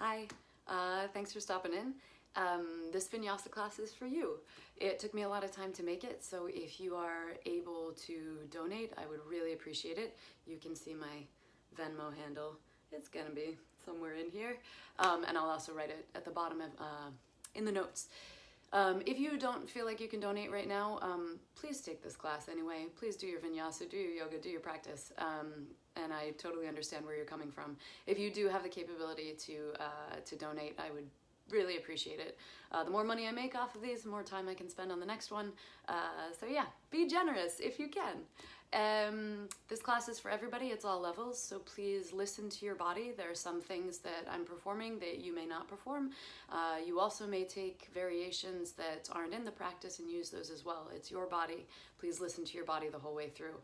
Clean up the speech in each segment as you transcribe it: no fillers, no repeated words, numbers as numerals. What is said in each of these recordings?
Hi, thanks for stopping in. This Vinyasa class is for you. It took me a lot of time to make it, so if you are able to donate, I would really appreciate it. You can see my Venmo handle. It's gonna be somewhere in here, and I'll also write it at the bottom of in the notes. If you don't feel like you can donate right now, please take this class anyway. Please do your Vinyasa, do your yoga, do your practice. And I totally understand where you're coming from. If you do have the capability to donate, I would really appreciate it. The more money I make off of these, the more time I can spend on the next one. So yeah, be generous if you can. This class is for everybody, it's all levels, so please listen to your body. There are some things that I'm performing that you may not perform. You also may take variations that aren't in the practice and use those as well. It's your body. Please listen to your body the whole way through.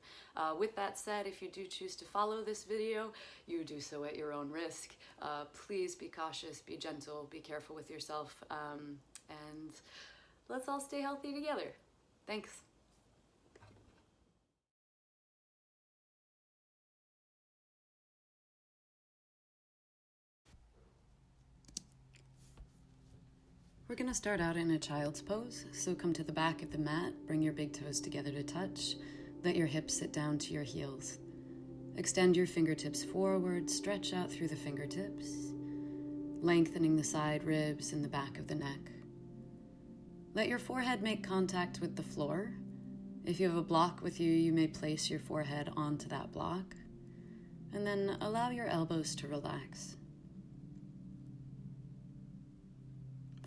With that said, if you do choose to follow this video, you do so at your own risk. Please be cautious, be gentle, be careful with yourself, and let's all stay healthy together. Thanks. We're going to start out in a child's pose, so come to the back of the mat, bring your big toes together to touch, let your hips sit down to your heels. Extend your fingertips forward, stretch out through the fingertips, lengthening the side ribs and the back of the neck. Let your forehead make contact with the floor. If you have a block with you, you may place your forehead onto that block, and then allow your elbows to relax.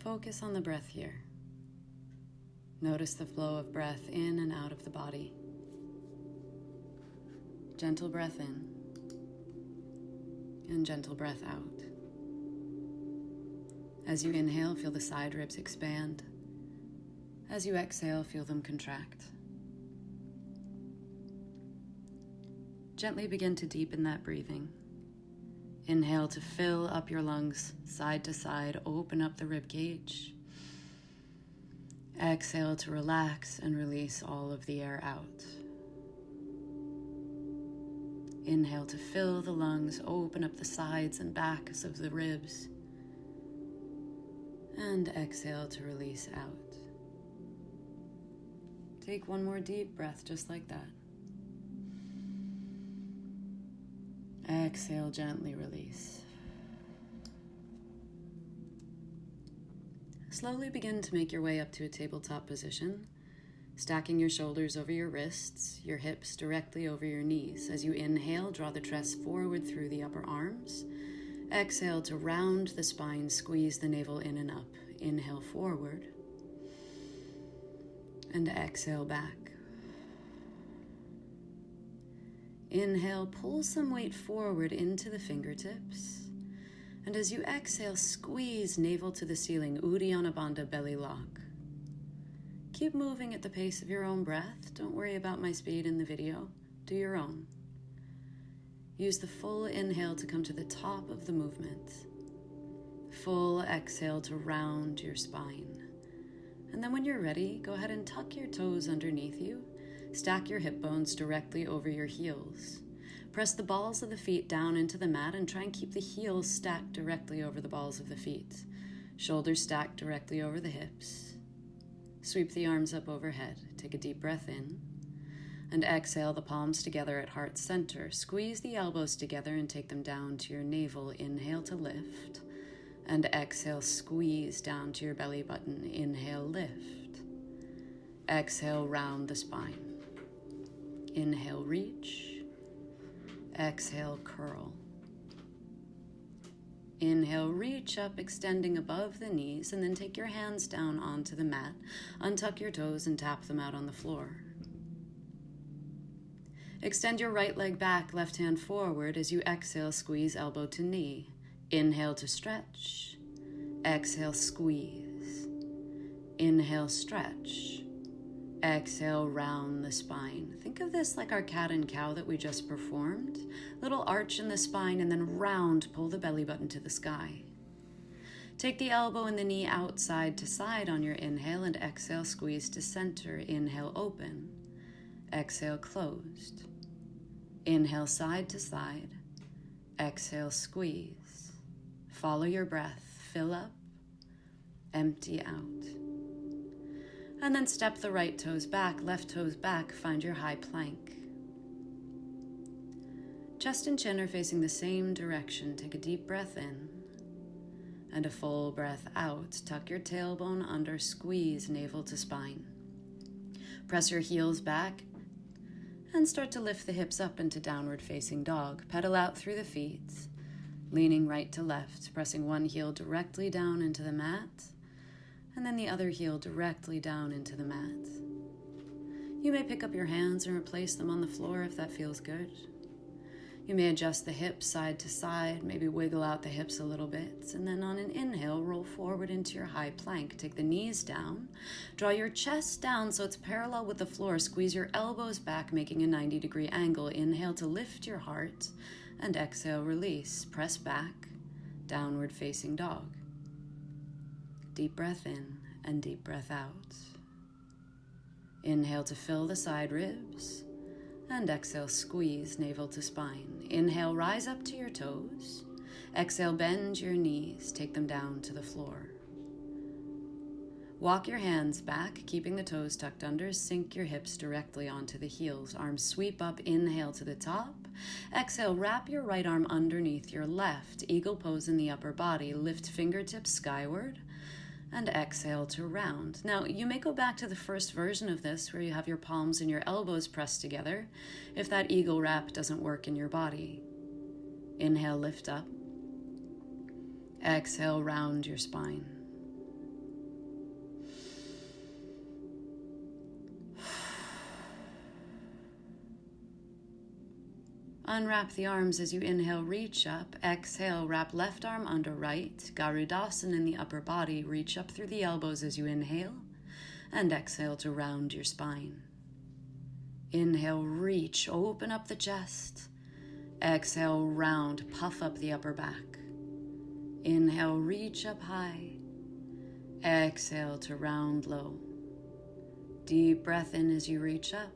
Focus on the breath here. Notice the flow of breath in and out of the body. Gentle breath in and gentle breath out. As you inhale, feel the side ribs expand. As you exhale, feel them contract. Gently begin to deepen that breathing. Inhale to fill up your lungs, side to side, open up the rib cage. Exhale to relax and release all of the air out. Inhale to fill the lungs, open up the sides and backs of the ribs. And exhale to release out. Take one more deep breath just like that. Exhale, gently release. Slowly begin to make your way up to a tabletop position, stacking your shoulders over your wrists, your hips directly over your knees. As you inhale, draw the chest forward through the upper arms. Exhale to round the spine, squeeze the navel in and up. Inhale forward, and exhale back. Inhale, pull some weight forward into the fingertips. And as you exhale, squeeze navel to the ceiling, Uddiyana Bandha belly lock. Keep moving at the pace of your own breath. Don't worry about my speed in the video. Do your own. Use the full inhale to come to the top of the movement. Full exhale to round your spine. And then when you're ready, go ahead and tuck your toes underneath you. Stack your hip bones directly over your heels. Press the balls of the feet down into the mat and try and keep the heels stacked directly over the balls of the feet. Shoulders stacked directly over the hips. Sweep the arms up overhead. Take a deep breath in. And exhale the palms together at heart center. Squeeze the elbows together and take them down to your navel. Inhale to lift. And exhale, squeeze down to your belly button. Inhale, lift. Exhale, round the spine. Inhale, reach. Exhale, curl. Inhale, reach up, extending above the knees, and then take your hands down onto the mat. Untuck your toes and tap them out on the floor. Extend your right leg back, left hand forward. As you exhale, squeeze elbow to knee. Inhale to stretch. Exhale, squeeze. Inhale, stretch. Exhale, round the spine. Think of this like our cat and cow that we just performed. Little arch in the spine and then round, pull the belly button to the sky. Take the elbow and the knee out side to side on your inhale and exhale, squeeze to center. Inhale, open. Exhale, closed. Inhale, side to side. Exhale, squeeze. Follow your breath. Fill up, empty out. And then step the right toes back, left toes back. Find your high plank. Chest and chin are facing the same direction. Take a deep breath in and a full breath out. Tuck your tailbone under, squeeze navel to spine. Press your heels back and start to lift the hips up into downward facing dog. Pedal out through the feet, leaning right to left, pressing one heel directly down into the mat and then the other heel directly down into the mat. You may pick up your hands and replace them on the floor if that feels good. You may adjust the hips side to side, maybe wiggle out the hips a little bit, and then on an inhale, roll forward into your high plank. Take the knees down, draw your chest down so it's parallel with the floor. Squeeze your elbows back, making a 90-degree angle. Inhale to lift your heart, and exhale, release. Press back, downward facing dog. Deep breath in and deep breath out. Inhale to fill the side ribs. And exhale, squeeze navel to spine. Inhale, rise up to your toes. Exhale, bend your knees. Take them down to the floor. Walk your hands back, keeping the toes tucked under. Sink your hips directly onto the heels. Arms sweep up. Inhale to the top. Exhale, wrap your right arm underneath your left. Eagle pose in the upper body. Lift fingertips skyward. And exhale to round. Now, you may go back to the first version of this where you have your palms and your elbows pressed together if that eagle wrap doesn't work in your body. Inhale, lift up. Exhale, round your spine. Unwrap the arms as you inhale, reach up. Exhale, wrap left arm under right. Garudasana in the upper body. Reach up through the elbows as you inhale. And exhale to round your spine. Inhale, reach, open up the chest. Exhale, round, puff up the upper back. Inhale, reach up high. Exhale to round low. Deep breath in as you reach up.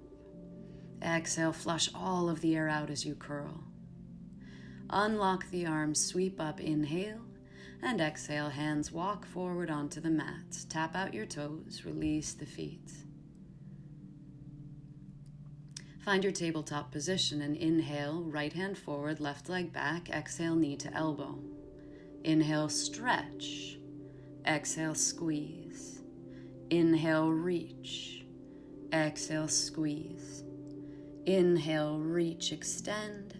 Exhale, flush all of the air out as you curl. Unlock the arms, sweep up, inhale, and exhale, hands walk forward onto the mat. Tap out your toes, release the feet. Find your tabletop position and inhale, right hand forward, left leg back. Exhale, knee to elbow. Inhale, stretch. Exhale, squeeze. Inhale, reach. Exhale, squeeze. Inhale, reach, extend.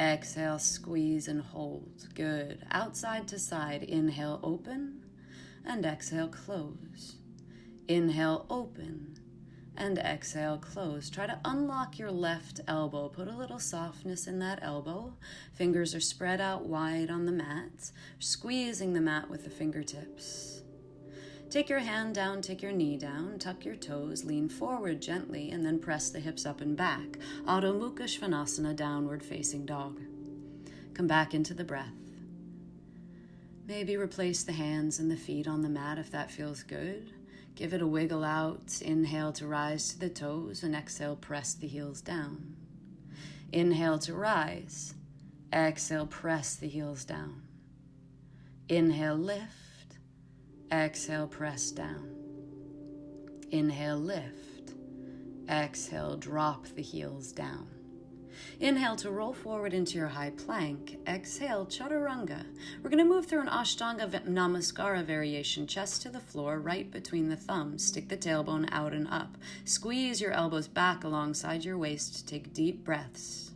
Exhale, squeeze and hold. Good. Outside to side. Inhale, open. And exhale, close. Inhale, open. And exhale, close. Try to unlock your left elbow. Put a little softness in that elbow. Fingers are spread out wide on the mat. Squeezing the mat with the fingertips. Take your hand down, take your knee down, tuck your toes, lean forward gently, and then press the hips up and back. Adho Mukha Svanasana, downward facing dog. Come back into the breath. Maybe replace the hands and the feet on the mat if that feels good. Give it a wiggle out. Inhale to rise to the toes, and exhale, press the heels down. Inhale to rise. Exhale, press the heels down. Inhale, lift. Exhale, press down. Inhale, lift. Exhale, drop the heels down. Inhale to roll forward into your high plank. Exhale, chaturanga. We're going to move through an Ashtanga Namaskara variation, chest to the floor, right between the thumbs. Stick the tailbone out and up. Squeeze your elbows back alongside your waist. Take deep breaths.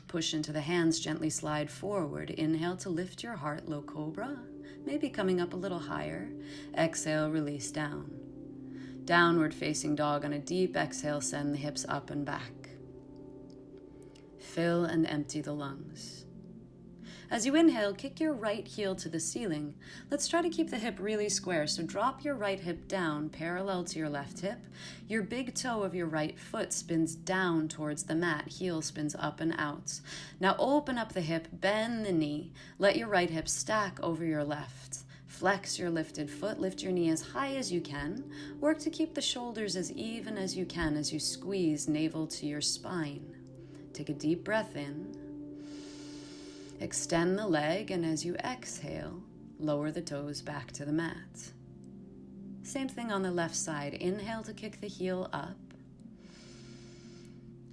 Push into the hands, gently slide forward. Inhale to lift your heart, low cobra, maybe coming up a little higher. Exhale, release down. Downward facing dog. On a deep exhale, send the hips up and back. Fill and empty the lungs. As you inhale, kick your right heel to the ceiling. Let's try to keep the hip really square, so drop your right hip down parallel to your left hip. Your big toe of your right foot spins down towards the mat. Heel spins up and out. Now open up the hip, bend the knee. Let your right hip stack over your left. Flex your lifted foot. Lift your knee as high as you can. Work to keep the shoulders as even as you can as you squeeze navel to your spine. Take a deep breath in. Extend the leg, and as you exhale, lower the toes back to the mat. Same thing on the left side. Inhale to kick the heel up.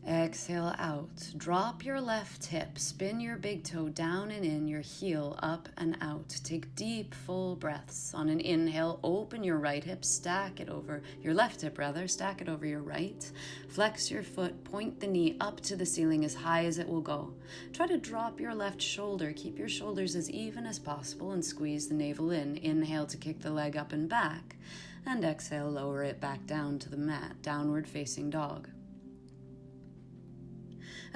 Exhale out. Drop your left hip. Spin your big toe down and in, your heel up and out. Take deep, full breaths. On an inhale, open your right hip, stack it over your left hip, stack it over your right. Flex your foot, point the knee up to the ceiling as high as it will go. Try to drop your left shoulder. Keep your shoulders as even as possible and squeeze the navel in. Inhale to kick the leg up and back. And exhale, lower it back down to the mat. Downward facing dog.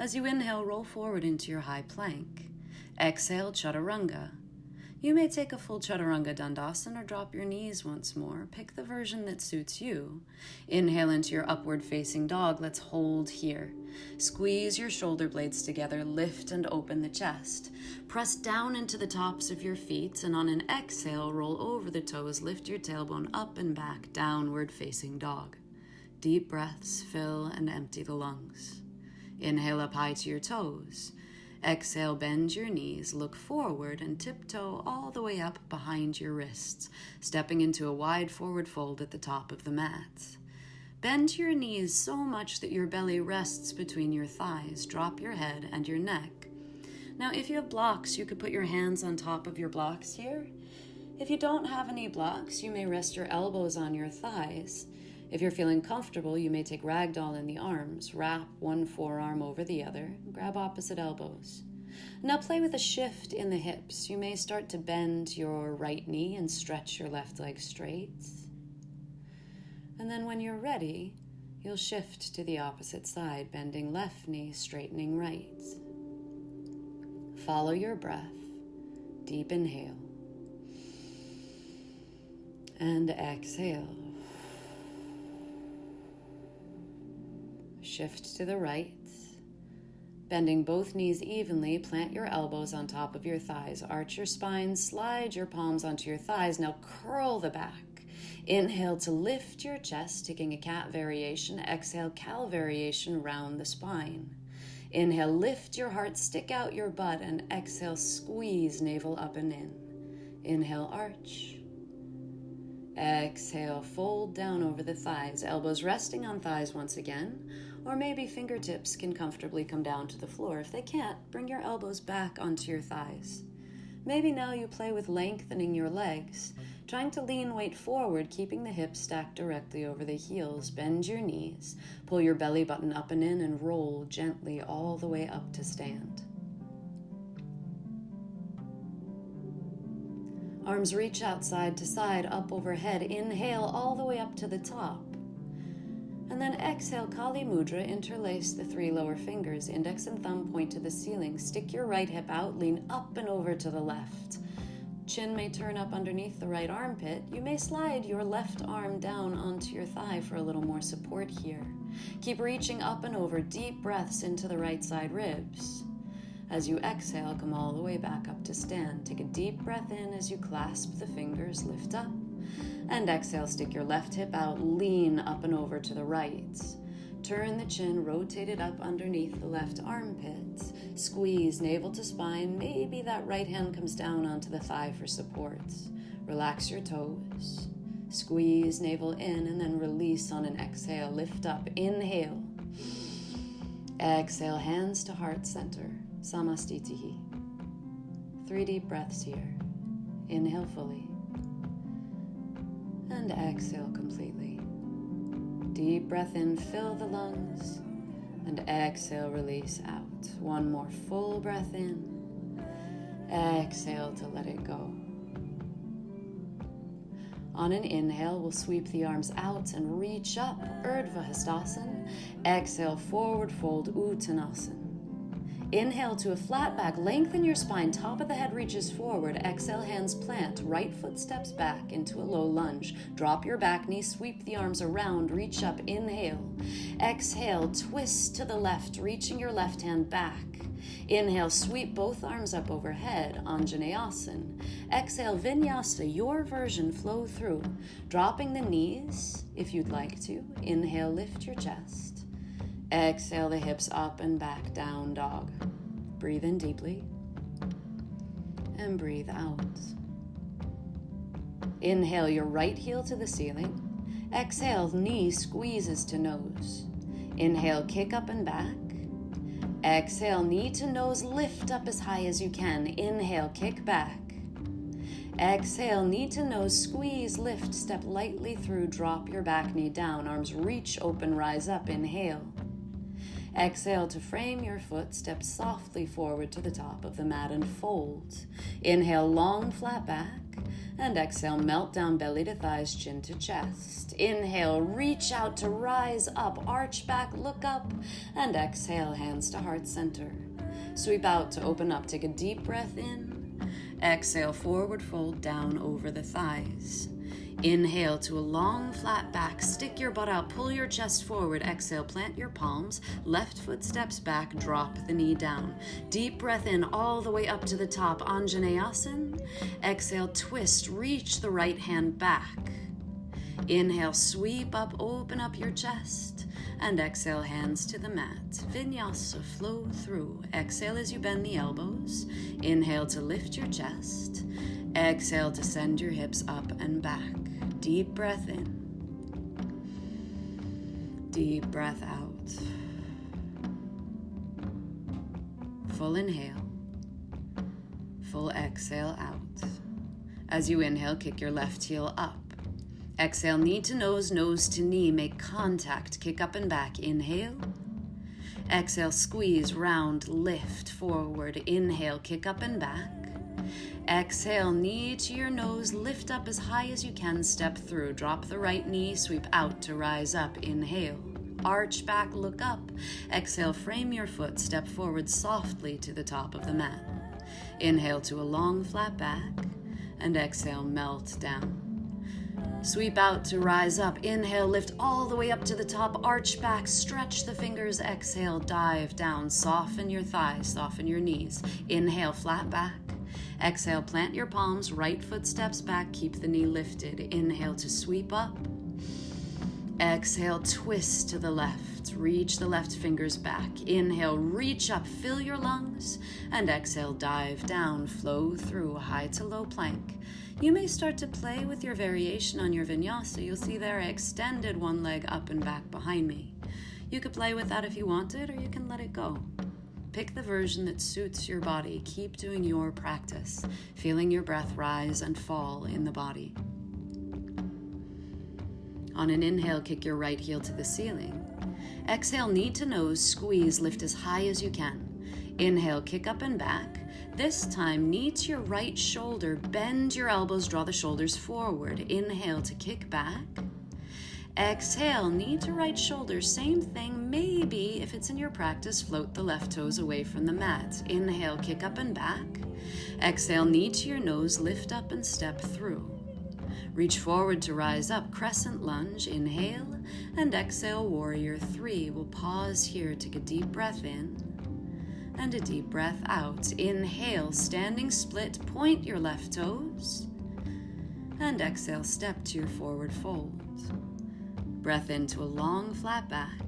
As you inhale, roll forward into your high plank. Exhale, chaturanga. You may take a full chaturanga dandasana or drop your knees once more. Pick the version that suits you. Inhale into your upward facing dog. Let's hold here. Squeeze your shoulder blades together. Lift and open the chest. Press down into the tops of your feet, and on an exhale, roll over the toes. Lift your tailbone up and back. Downward facing dog. Deep breaths, fill and empty the lungs. Inhale up high to your toes. Exhale, bend your knees, look forward, and tiptoe all the way up behind your wrists, stepping into a wide forward fold at the top of the mat. Bend your knees so much that your belly rests between your thighs. Drop your head and your neck. Now, if you have blocks, you could put your hands on top of your blocks here. If you don't have any blocks, you may rest your elbows on your thighs. If you're feeling comfortable, you may take ragdoll in the arms, wrap one forearm over the other, grab opposite elbows. Now play with a shift in the hips. You may start to bend your right knee and stretch your left leg straight. And then when you're ready, you'll shift to the opposite side, bending left knee, straightening right. Follow your breath. Deep inhale. And exhale. Shift to the right. Bending both knees evenly, plant your elbows on top of your thighs. Arch your spine, slide your palms onto your thighs. Now curl the back. Inhale to lift your chest, taking a cat variation. Exhale, cow variation, round the spine. Inhale, lift your heart, stick out your butt, and exhale, squeeze navel up and in. Inhale, arch. Exhale, fold down over the thighs, elbows resting on thighs once again, or maybe fingertips can comfortably come down to the floor. If they can't, bring your elbows back onto your thighs. Maybe now you play with lengthening your legs, trying to lean weight forward, keeping the hips stacked directly over the heels. Bend your knees, pull your belly button up and in, and roll gently all the way up to stand. Arms reach out side to side, up overhead. Inhale all the way up to the top. And then exhale, Kali Mudra. Interlace the three lower fingers. Index and thumb point to the ceiling. Stick your right hip out, lean up and over to the left. Chin may turn up underneath the right armpit. You may slide your left arm down onto your thigh for a little more support here. Keep reaching up and over. Deep breaths into the right side ribs. As you exhale, come all the way back up to stand. Take a deep breath in as you clasp the fingers, lift up. And exhale, stick your left hip out, lean up and over to the right. Turn the chin, rotate it up underneath the left armpit. Squeeze navel to spine. Maybe that right hand comes down onto the thigh for support. Relax your toes. Squeeze navel in and then release on an exhale. Lift up, inhale. Exhale, hands to heart center. Samastitihi. 3 deep breaths here. Inhale fully. And exhale completely. Deep breath in, fill the lungs. And exhale, release out. One more full breath in. Exhale to let it go. On an inhale, we'll sweep the arms out and reach up, Urdhva Hastasana. Exhale, forward fold, Uttanasana. Inhale to a flat back, lengthen your spine, top of the head reaches forward. Exhale, hands plant, right foot steps back into a low lunge. Drop your back knee, sweep the arms around, reach up, inhale. Exhale, twist to the left, reaching your left hand back. Inhale, sweep both arms up overhead, Anjaneyasana. Exhale, Vinyasa, your version, flow through. Dropping the knees, if you'd like to. Inhale, lift your chest. Exhale the hips up and back, down dog. Breathe in deeply and breathe out. Inhale your right heel to the ceiling. Exhale, knee squeezes to nose. Inhale, kick up and back. Exhale, knee to nose, lift up as high as you can. Inhale, kick back. Exhale, knee to nose, squeeze, lift, step lightly through, drop your back knee down, arms reach open, rise up, inhale. Exhale to frame your foot, step softly forward to the top of the mat and fold. Inhale, long flat back, and exhale, melt down, belly to thighs, chin to chest. Inhale, reach out to rise up, arch back, look up, and exhale, hands to heart center. Sweep out to open up, take a deep breath in. Exhale, forward fold down over the thighs. Inhale to a long flat back, stick your butt out, pull your chest forward. Exhale, plant your palms, left foot steps back, drop the knee down. Deep breath in all the way up to the top, Anjaneyasana. Exhale, twist, reach the right hand back. Inhale, sweep up, open up your chest. And exhale, hands to the mat. Vinyasa, flow through. Exhale as you bend the elbows. Inhale to lift your chest. Exhale to send your hips up and back. Deep breath in. Deep breath out. Full inhale. Full exhale out. As you inhale, kick your left heel up. Exhale, knee to nose to knee, make contact, kick up and back. Inhale. Exhale, squeeze, round, lift, forward. Inhale, kick up and back. Exhale, knee to your nose, lift up as high as you can, step through. Drop the right knee, sweep out to rise up. Inhale. Arch back, look up. Exhale, frame your foot, step forward softly to the top of the mat. Inhale to a long flat back, and exhale, melt down. Sweep out to rise up. Inhale, lift all the way up to the top, arch back, stretch the fingers. Exhale, dive down, soften your thighs, soften your knees. Inhale, flat back. Exhale, plant your palms, right foot steps back, keep the knee lifted. Inhale to sweep up. Exhale, twist to the left, reach the left fingers back. Inhale, reach up, fill your lungs, and exhale, dive down, flow through, high to low plank. You may start to play with your variation on your vinyasa. You'll see there I extended one leg up and back behind me. You could play with that if you wanted, or you can let it go. Pick the version that suits your body. Keep doing your practice, feeling your breath rise and fall in the body. On an inhale, kick your right heel to the ceiling. Exhale, knee to nose, squeeze, lift as high as you can. Inhale, kick up and back. This time, knee to your right shoulder, bend your elbows, draw the shoulders forward. Inhale to kick back. Exhale, knee to right shoulder, same thing. Maybe, if it's in your practice, float the left toes away from the mat. Inhale, kick up and back. Exhale, knee to your nose, lift up and step through. Reach forward to rise up, crescent lunge. Inhale, and exhale, warrior three. We'll pause here, take a deep breath in and a deep breath out. Inhale, standing split, point your left toes, and exhale, step to your forward fold. Breath into a long flat back.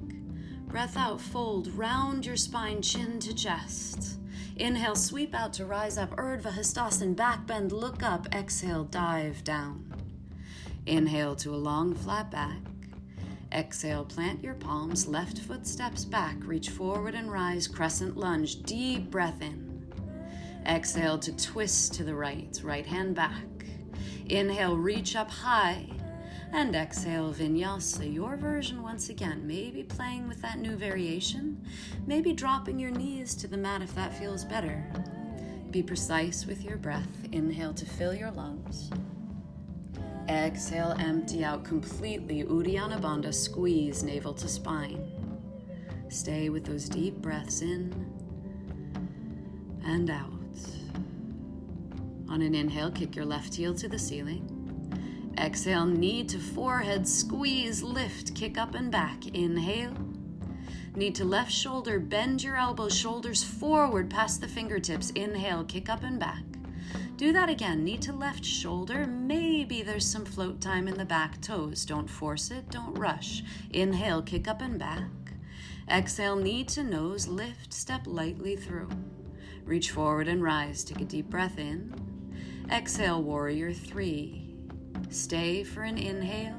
Breath out, fold, round your spine, chin to chest. Inhale, sweep out to rise up, Urdhva Hastasana, back bend, look up. Exhale, dive down. Inhale to a long flat back. Exhale, plant your palms, left foot steps back, reach forward and rise, crescent lunge, deep breath in. Exhale to twist to the right, right hand back. Inhale, reach up high, and exhale, Vinyasa, your version once again. Maybe playing with that new variation, maybe dropping your knees to the mat if that feels better. Be precise with your breath. Inhale to fill your lungs. Exhale, empty out completely. Uddiyana Bandha, squeeze navel to spine. Stay with those deep breaths in and out. On an inhale, kick your left heel to the ceiling. Exhale, knee to forehead, squeeze, lift, kick up and back. Inhale. Knee to left shoulder, bend your elbows, shoulders forward past the fingertips. Inhale, kick up and back. Do that again, knee to left shoulder. Maybe there's some float time in the back toes. Don't force it, don't rush. Inhale, kick up and back. Exhale, knee to nose, lift, step lightly through. Reach forward and rise. Take a deep breath in. Exhale, warrior 3. Stay for an inhale.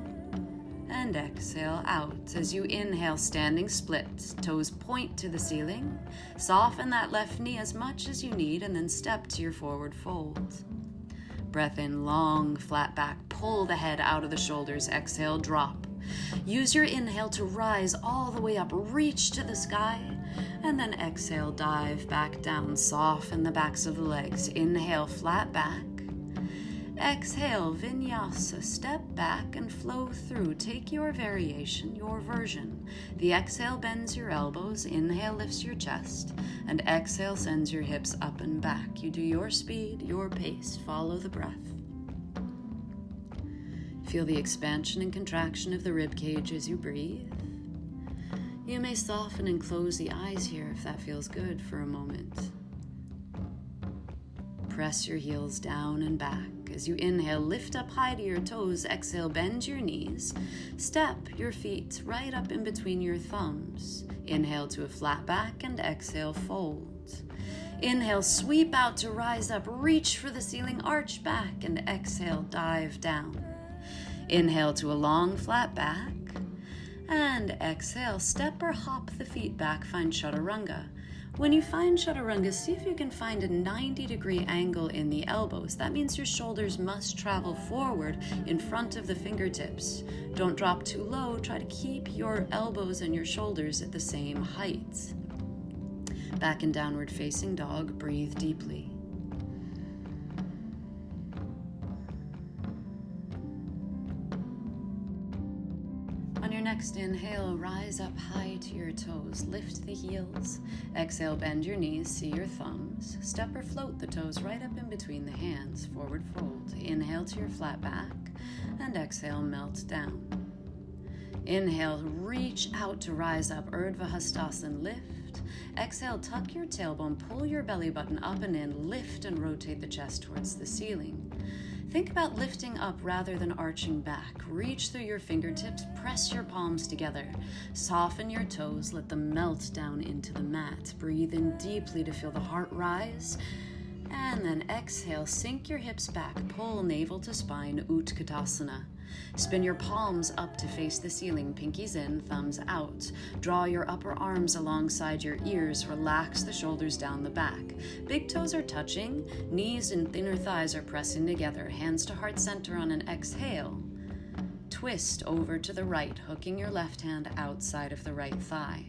And exhale out. As you inhale, standing split. Toes point to the ceiling. Soften that left knee as much as you need and then step to your forward fold. Breath in, long, flat back. Pull the head out of the shoulders. Exhale, drop. Use your inhale to rise all the way up. Reach to the sky. And then exhale, dive back down. Soften the backs of the legs. Inhale, flat back. Exhale, Vinyasa. Step back and flow through. Take your variation, your version. The exhale bends your elbows. Inhale lifts your chest. And exhale sends your hips up and back. You do your speed, your pace. Follow the breath. Feel the expansion and contraction of the rib cage as you breathe. You may soften and close the eyes here if that feels good for a moment. Press your heels down and back. As you inhale, lift up high to your toes. Exhale, bend your knees. Step your feet right up in between your thumbs. Inhale to a flat back and exhale, fold. Inhale, sweep out to rise up. Reach for the ceiling, arch back, and exhale, dive down. Inhale to a long flat back. And exhale, step or hop the feet back. Find Chaturanga. When you find Chaturanga, see if you can find a 90-degree angle in the elbows. That means your shoulders must travel forward in front of the fingertips. Don't drop too low. Try to keep your elbows and your shoulders at the same height. Back in downward facing dog, breathe deeply. On your next inhale, rise up high to your toes. Lift the heels. Exhale, bend your knees, see your thumbs. Step or float the toes right up in between the hands. Forward fold. Inhale to your flat back. And exhale, melt down. Inhale, reach out to rise up. Urdhva Hastasana, lift. Exhale, tuck your tailbone, pull your belly button up and in. Lift and rotate the chest towards the ceiling. Think about lifting up rather than arching back. Reach through your fingertips, press your palms together. Soften your toes, let them melt down into the mat. Breathe in deeply to feel the heart rise. And then exhale, sink your hips back, pull navel to spine, Utkatasana. Spin your palms up to face the ceiling, pinkies in, thumbs out. Draw your upper arms alongside your ears, relax the shoulders down the back. Big toes are touching, knees and inner thighs are pressing together, hands to heart center on an exhale. Twist over to the right, hooking your left hand outside of the right thigh.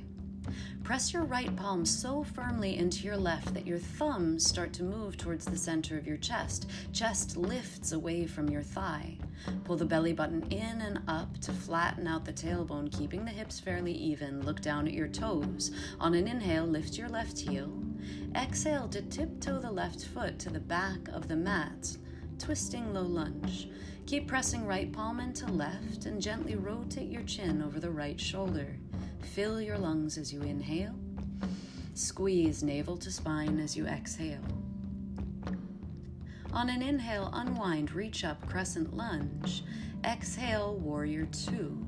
Press your right palm so firmly into your left that your thumbs start to move towards the center of your chest. Chest lifts away from your thigh. Pull the belly button in and up to flatten out the tailbone, keeping the hips fairly even. Look down at your toes. On an inhale, lift your left heel. Exhale to tiptoe the left foot to the back of the mat, twisting low lunge. Keep pressing right palm into left and gently rotate your chin over the right shoulder. Fill your lungs as you inhale. Squeeze navel to spine as you exhale. On an inhale, unwind, reach up, crescent lunge. Exhale, warrior 2.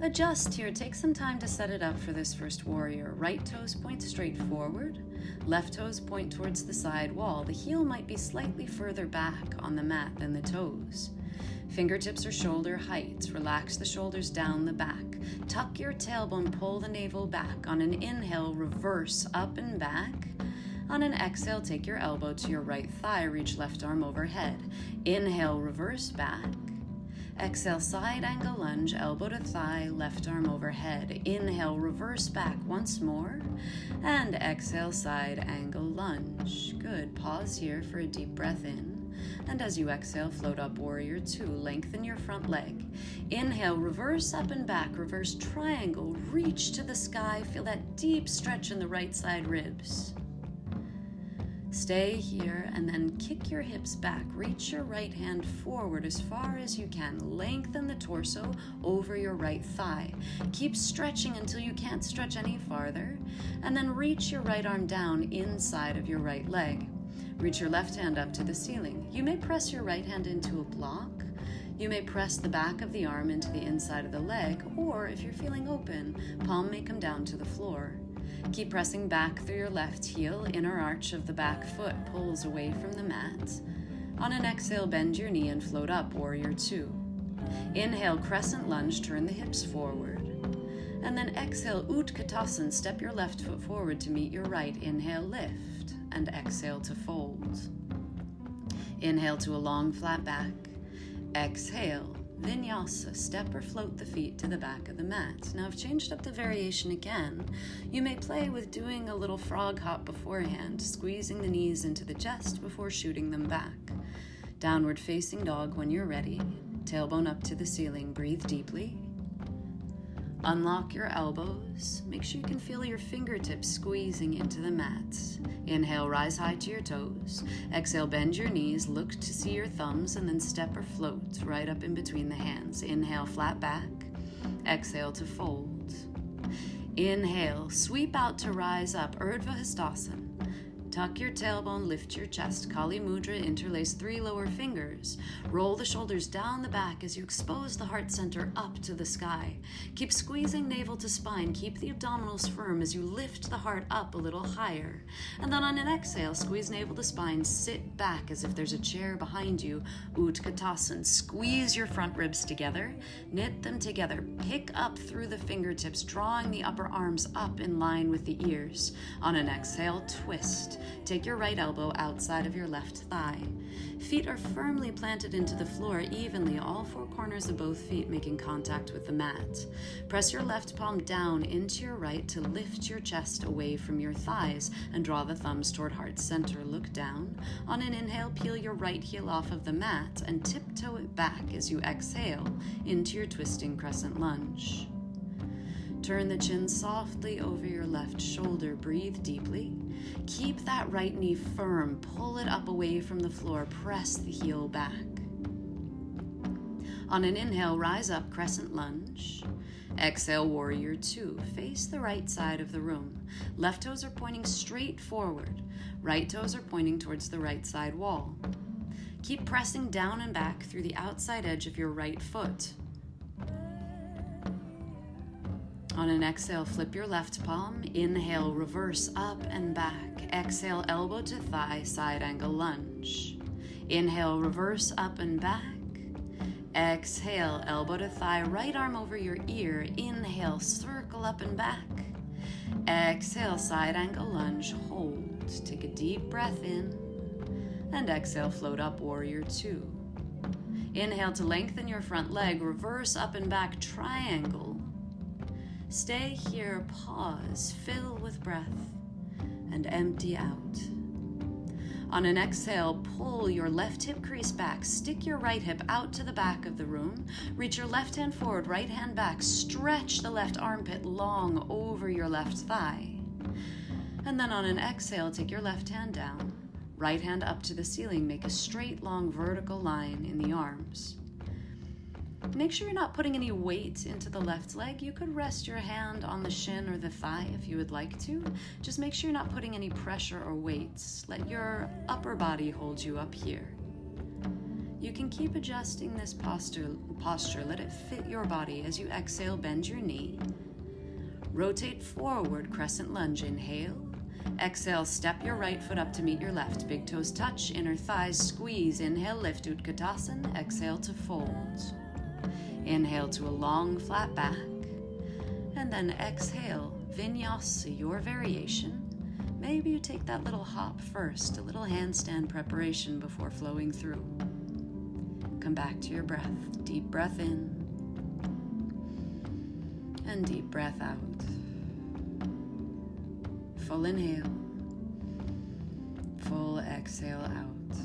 Adjust here. Take some time to set it up for this first warrior. Right toes point straight forward. Left toes point towards the side wall. The heel might be slightly further back on the mat than the toes. Fingertips are shoulder height. Relax the shoulders down the back. Tuck your tailbone, pull the navel back. On an inhale, reverse up and back. On an exhale, take your elbow to your right thigh. Reach left arm overhead. Inhale, reverse back. Exhale, side angle lunge, elbow to thigh, left arm overhead. Inhale, reverse back once more. And exhale, side angle lunge. Good. Pause here for a deep breath in. And as you exhale, float up, warrior 2. Lengthen your front leg. Inhale, reverse up and back, reverse triangle. Reach to the sky. Feel that deep stretch in the right side ribs. Stay here and then kick your hips back. Reach your right hand forward as far as you can. Lengthen the torso over your right thigh. Keep stretching until you can't stretch any farther. And then reach your right arm down inside of your right leg. Reach your left hand up to the ceiling. You may press your right hand into a block. You may press the back of the arm into the inside of the leg, or if you're feeling open, palm may come down to the floor. Keep pressing back through your left heel. Inner arch of the back foot pulls away from the mat. On an exhale, bend your knee and float up, Warrior Two. Inhale, crescent lunge, turn the hips forward. And then exhale, Utkatasana, step your left foot forward to meet your right. Inhale, lift, and exhale to fold. Inhale to a long flat back. Exhale, Vinyasa, step or float the feet to the back of the mat. Now I've changed up the variation again. You may play with doing a little frog hop beforehand, squeezing the knees into the chest before shooting them back. Downward facing dog when you're ready. Tailbone up to the ceiling, breathe deeply. Unlock your elbows. Make sure you can feel your fingertips squeezing into the mat. Inhale, rise high to your toes. Exhale, bend your knees, look to see your thumbs, and then step or float right up in between the hands. Inhale, flat back. Exhale to fold. Inhale, sweep out to rise up, Urdhva Hastasana. Tuck your tailbone, lift your chest. Kali Mudra, interlace 3 lower fingers. Roll the shoulders down the back as you expose the heart center up to the sky. Keep squeezing navel to spine. Keep the abdominals firm as you lift the heart up a little higher. And then on an exhale, squeeze navel to spine. Sit back as if there's a chair behind you. Utkatasana. Squeeze your front ribs together. Knit them together. Pick up through the fingertips, drawing the upper arms up in line with the ears. On an exhale, twist. Take your right elbow outside of your left thigh. Feet are firmly planted into the floor evenly, all 4 corners of both feet making contact with the mat. Press your left palm down into your right to lift your chest away from your thighs and draw the thumbs toward heart center. Look down. On an inhale, peel your right heel off of the mat and tiptoe it back as you exhale into your twisting crescent lunge. Turn the chin softly over your left shoulder. Breathe deeply. Keep that right knee firm. Pull it up away from the floor. Press the heel back. On an inhale, rise up, crescent lunge. Exhale, Warrior Two. Face the right side of the room. Left toes are pointing straight forward. Right toes are pointing towards the right side wall. Keep pressing down and back through the outside edge of your right foot. On an exhale, flip your left palm. Inhale, reverse up and back. Exhale, elbow to thigh, side angle lunge. Inhale, reverse up and back. Exhale, elbow to thigh, right arm over your ear. Inhale, circle up and back. Exhale, side angle lunge, hold. Take a deep breath in. And exhale, float up, Warrior Two. Inhale to lengthen your front leg, reverse up and back, triangle. Stay here, pause, fill with breath, and empty out. On an exhale, pull your left hip crease back, stick your right hip out to the back of the room, reach your left hand forward, right hand back, stretch the left armpit long over your left thigh. And then on an exhale, take your left hand down, right hand up to the ceiling, make a straight, long vertical line in the arms. Make sure you're not putting any weight into the left leg. You could rest your hand on the shin or the thigh if you would like to. Just make sure you're not putting any pressure or weights. Let your upper body hold you up here. You can keep adjusting this posture. Let it fit your body. As you exhale, bend your knee. Rotate forward, crescent lunge. Inhale. Exhale, step your right foot up to meet your left. Big toes touch, inner thighs squeeze. Inhale, lift, Utkatasana. Exhale to fold. Inhale to a long flat back, and then exhale, Vinyasa, your variation. Maybe you take that little hop first, a little handstand preparation before flowing through. Come back to your breath. Deep breath in, and deep breath out. Full inhale, full exhale out.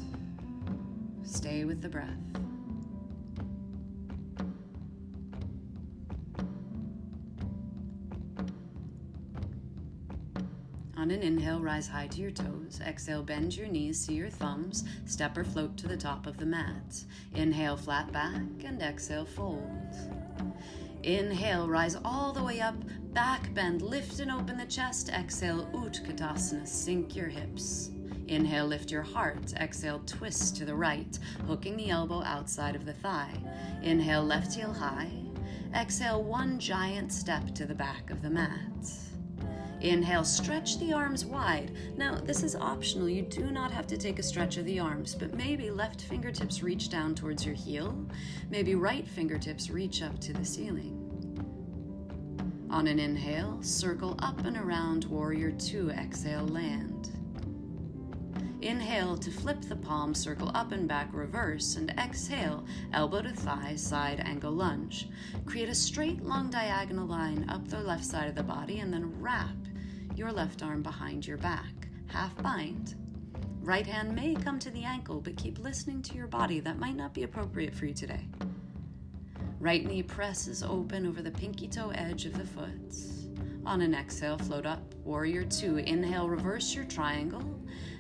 Stay with the breath. On an inhale, rise high to your toes. Exhale, bend your knees, see your thumbs, step or float to the top of the mat. Inhale, flat back, and exhale, fold. Inhale, rise all the way up, back bend, lift and open the chest. Exhale, Utkatasana, sink your hips. Inhale, lift your heart. Exhale, twist to the right, hooking the elbow outside of the thigh. Inhale, left heel high. Exhale, one giant step to the back of the mat. Inhale, stretch the arms wide. Now, this is optional. You do not have to take a stretch of the arms, but maybe left fingertips reach down towards your heel. Maybe right fingertips reach up to the ceiling. On an inhale, circle up and around Warrior Two. Exhale, land. Inhale to flip the palm, circle up and back, reverse, and exhale, elbow to thigh, side angle lunge. Create a straight, long diagonal line up the left side of the body, and then wrap your left arm behind your back, half bind. Right hand may come to the ankle, but keep listening to your body. That might not be appropriate for you today. Right knee presses open over the pinky toe edge of the foot. On an exhale, float up, Warrior Two. Inhale, reverse your triangle,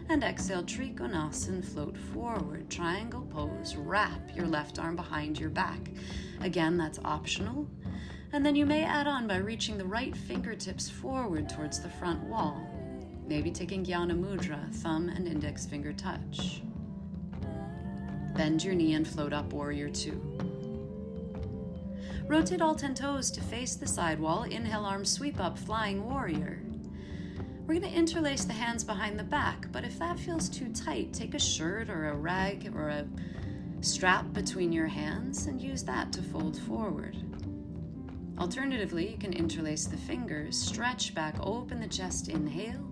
and exhale, Trikonasana, float forward, triangle pose, wrap your left arm behind your back. Again, that's optional. And then you may add on by reaching the right fingertips forward towards the front wall, maybe taking Jnana Mudra, thumb and index finger touch. Bend your knee and float up, Warrior Two. Rotate all 10 toes to face the side wall. Inhale, arms sweep up, Flying Warrior. We're going to interlace the hands behind the back, but if that feels too tight, take a shirt or a rag or a strap between your hands and use that to fold forward. Alternatively, you can interlace the fingers, stretch back, open the chest, inhale,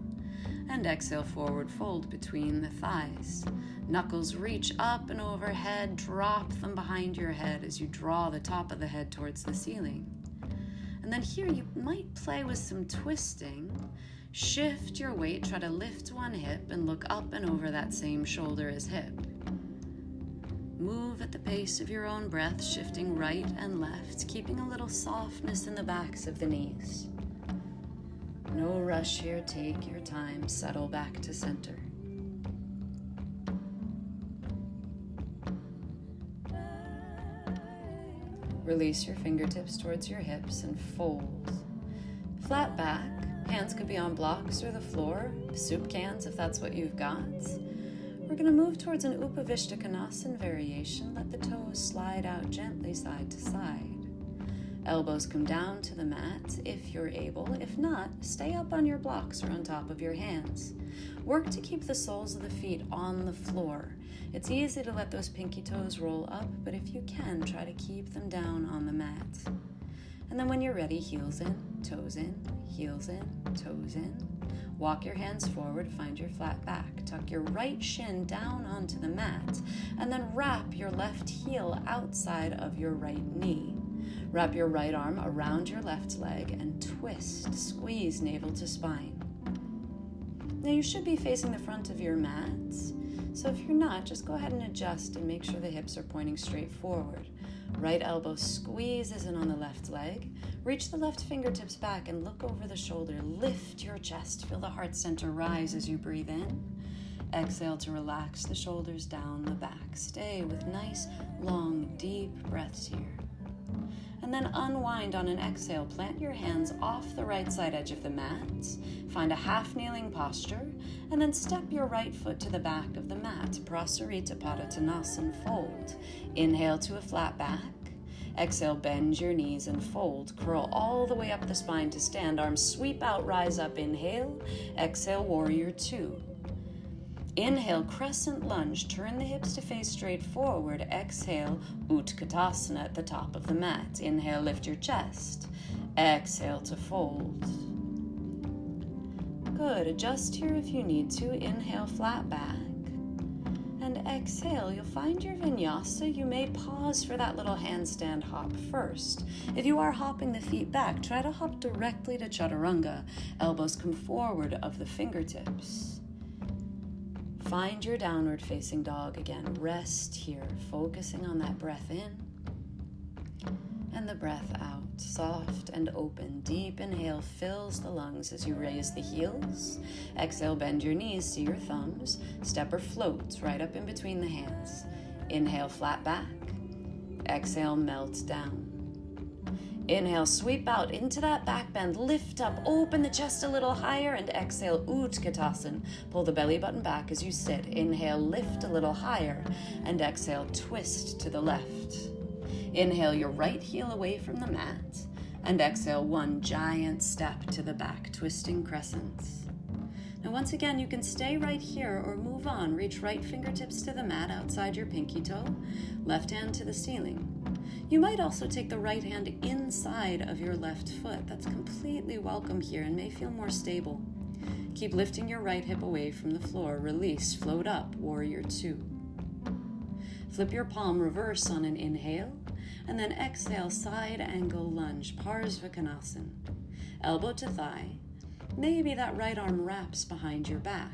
and exhale, forward fold between the thighs. Knuckles reach up and overhead, drop them behind your head as you draw the top of the head towards the ceiling. And then here you might play with some twisting. Shift your weight, try to lift one hip and look up and over that same shoulder as hip. Move at the pace of your own breath, shifting right and left, keeping a little softness in the backs of the knees. No rush here, take your time, settle back to center. Release your fingertips towards your hips and fold. Flat back, hands could be on blocks or the floor, soup cans if that's what you've got. We're going to move towards an Upavishta Konasana variation. Let the toes slide out gently side to side. Elbows come down to the mat if you're able. If not, stay up on your blocks or on top of your hands. Work to keep the soles of the feet on the floor. It's easy to let those pinky toes roll up, but if you can, try to keep them down on the mat. And then when you're ready, heels in, toes in, heels in, toes in. Walk your hands forward, find your flat back. Tuck your right shin down onto the mat, and then wrap your left heel outside of your right knee. Wrap your right arm around your left leg and twist, squeeze navel to spine. Now you should be facing the front of your mat, so if you're not, just go ahead and adjust and make sure the hips are pointing straight forward. Right elbow squeezes in on the left leg. Reach the left fingertips back and look over the shoulder. Lift your chest. Feel the heart center rise as you breathe in. Exhale to relax the shoulders down the back. Stay with nice, long, deep breaths here. And then unwind on an exhale. Plant your hands off the right side edge of the mat. Find a half kneeling posture, and then step your right foot to the back of the mat. Prasarita Padottanasana, fold. Inhale to a flat back. Exhale, bend your knees and fold. Curl all the way up the spine to stand. Arms sweep out, rise up. Inhale. Exhale, Warrior Two. Inhale, crescent lunge. Turn the hips to face straight forward. Exhale, Utkatasana at the top of the mat. Inhale, lift your chest. Exhale to fold. Good. Adjust here if you need to. Inhale, flat back. And exhale, you'll find your vinyasa. You may pause for that little handstand hop first. If you are hopping the feet back, try to hop directly to chaturanga. Elbows come forward of the fingertips. Find your downward facing dog again. Rest here, focusing on that breath in and the breath out. Soft and open. Deep inhale fills the lungs as you raise the heels. Exhale, bend your knees, see your thumbs. Step or float right up in between the hands. Inhale, flat back. Exhale, melt down. Inhale, sweep out into that back bend, lift up, open the chest a little higher, and exhale, Utkatasana. Pull the belly button back as you sit. Inhale, lift a little higher, and exhale, twist to the left. Inhale your right heel away from the mat, and exhale, one giant step to the back, twisting crescents. Now once again, you can stay right here or move on. Reach right fingertips to the mat outside your pinky toe, left hand to the ceiling. You might also take the right hand inside of your left foot. That's completely welcome here and may feel more stable. Keep lifting your right hip away from the floor. Release, float up, warrior two. Flip your palm reverse on an inhale, and then exhale, side angle lunge, Parsvakonasana. Elbow to thigh. Maybe that right arm wraps behind your back.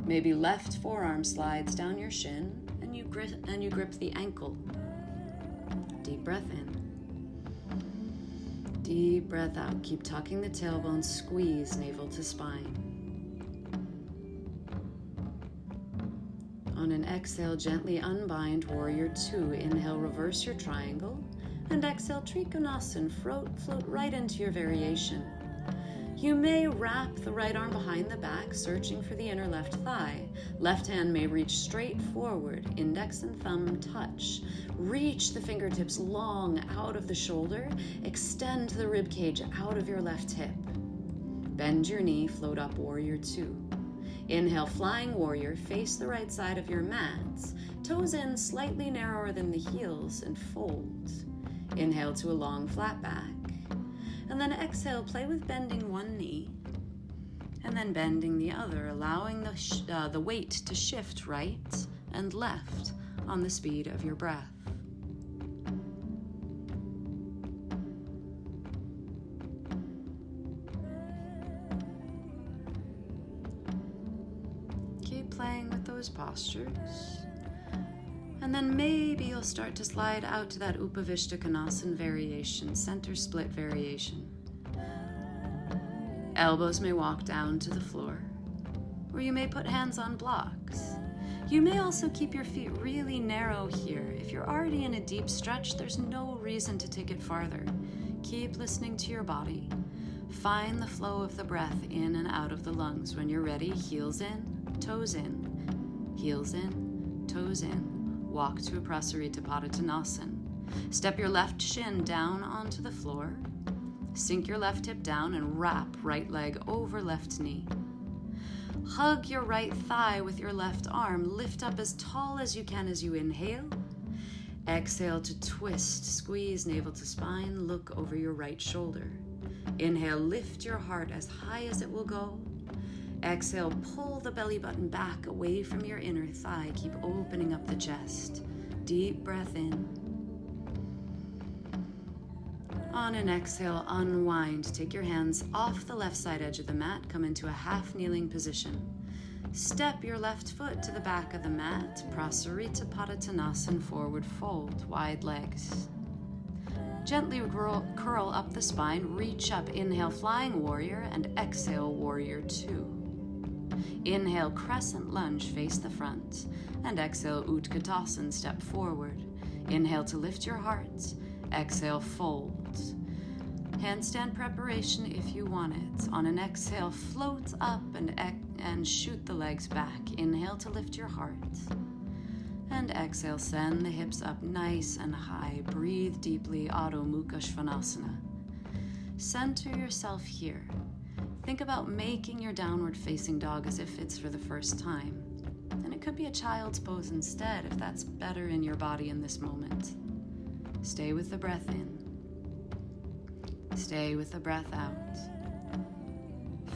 Maybe left forearm slides down your shin and you grip the ankle. Deep breath in. Deep breath out. Keep tucking the tailbone, squeeze navel to spine. On an exhale, gently unbind warrior two. Inhale, reverse your triangle, and exhale, Trikonasana. Float right into your variation. You may wrap the right arm behind the back, searching for the inner left thigh. Left hand may reach straight forward, index and thumb touch. Reach the fingertips long out of the shoulder, extend the rib cage out of your left hip. Bend your knee, float up, warrior two. Inhale, flying warrior, face the right side of your mat. Toes in slightly narrower than the heels and fold. Inhale to a long flat back. And then exhale, play with bending one knee and then bending the other, allowing the weight to shift right and left on the speed of your breath. Keep playing with those postures. And then maybe you'll start to slide out to that Upavishtakonasana variation, center split variation. Elbows may walk down to the floor, or you may put hands on blocks. You may also keep your feet really narrow here. If you're already in a deep stretch, there's no reason to take it farther. Keep listening to your body. Find the flow of the breath in and out of the lungs. When you're ready, heels in, toes in, heels in, toes in. Walk to a Prasarita Padottanasana. Step your left shin down onto the floor. Sink your left hip down and wrap right leg over left knee. Hug your right thigh with your left arm. Lift up as tall as you can as you inhale. Exhale to twist. Squeeze navel to spine. Look over your right shoulder. Inhale, lift your heart as high as it will go. Exhale, pull the belly button back away from your inner thigh. Keep opening up the chest. Deep breath in. On an exhale, unwind. Take your hands off the left side edge of the mat. Come into a half kneeling position. Step your left foot to the back of the mat. Prasarita Padottanasana, forward fold, wide legs. Gently curl up the spine. Reach up. Inhale, flying warrior, and exhale, warrior two. Inhale, crescent lunge, face the front, and exhale, Utkatasana, step forward. Inhale to lift your heart, exhale, fold. Handstand preparation if you want it. On an exhale, float up and shoot the legs back. Inhale to lift your heart, and exhale, send the hips up nice and high. Breathe deeply, Adho Mukha Svanasana. Center yourself here. Think about making your downward facing dog as if it's for the first time. And it could be a child's pose instead if that's better in your body in this moment. Stay with the breath in. Stay with the breath out.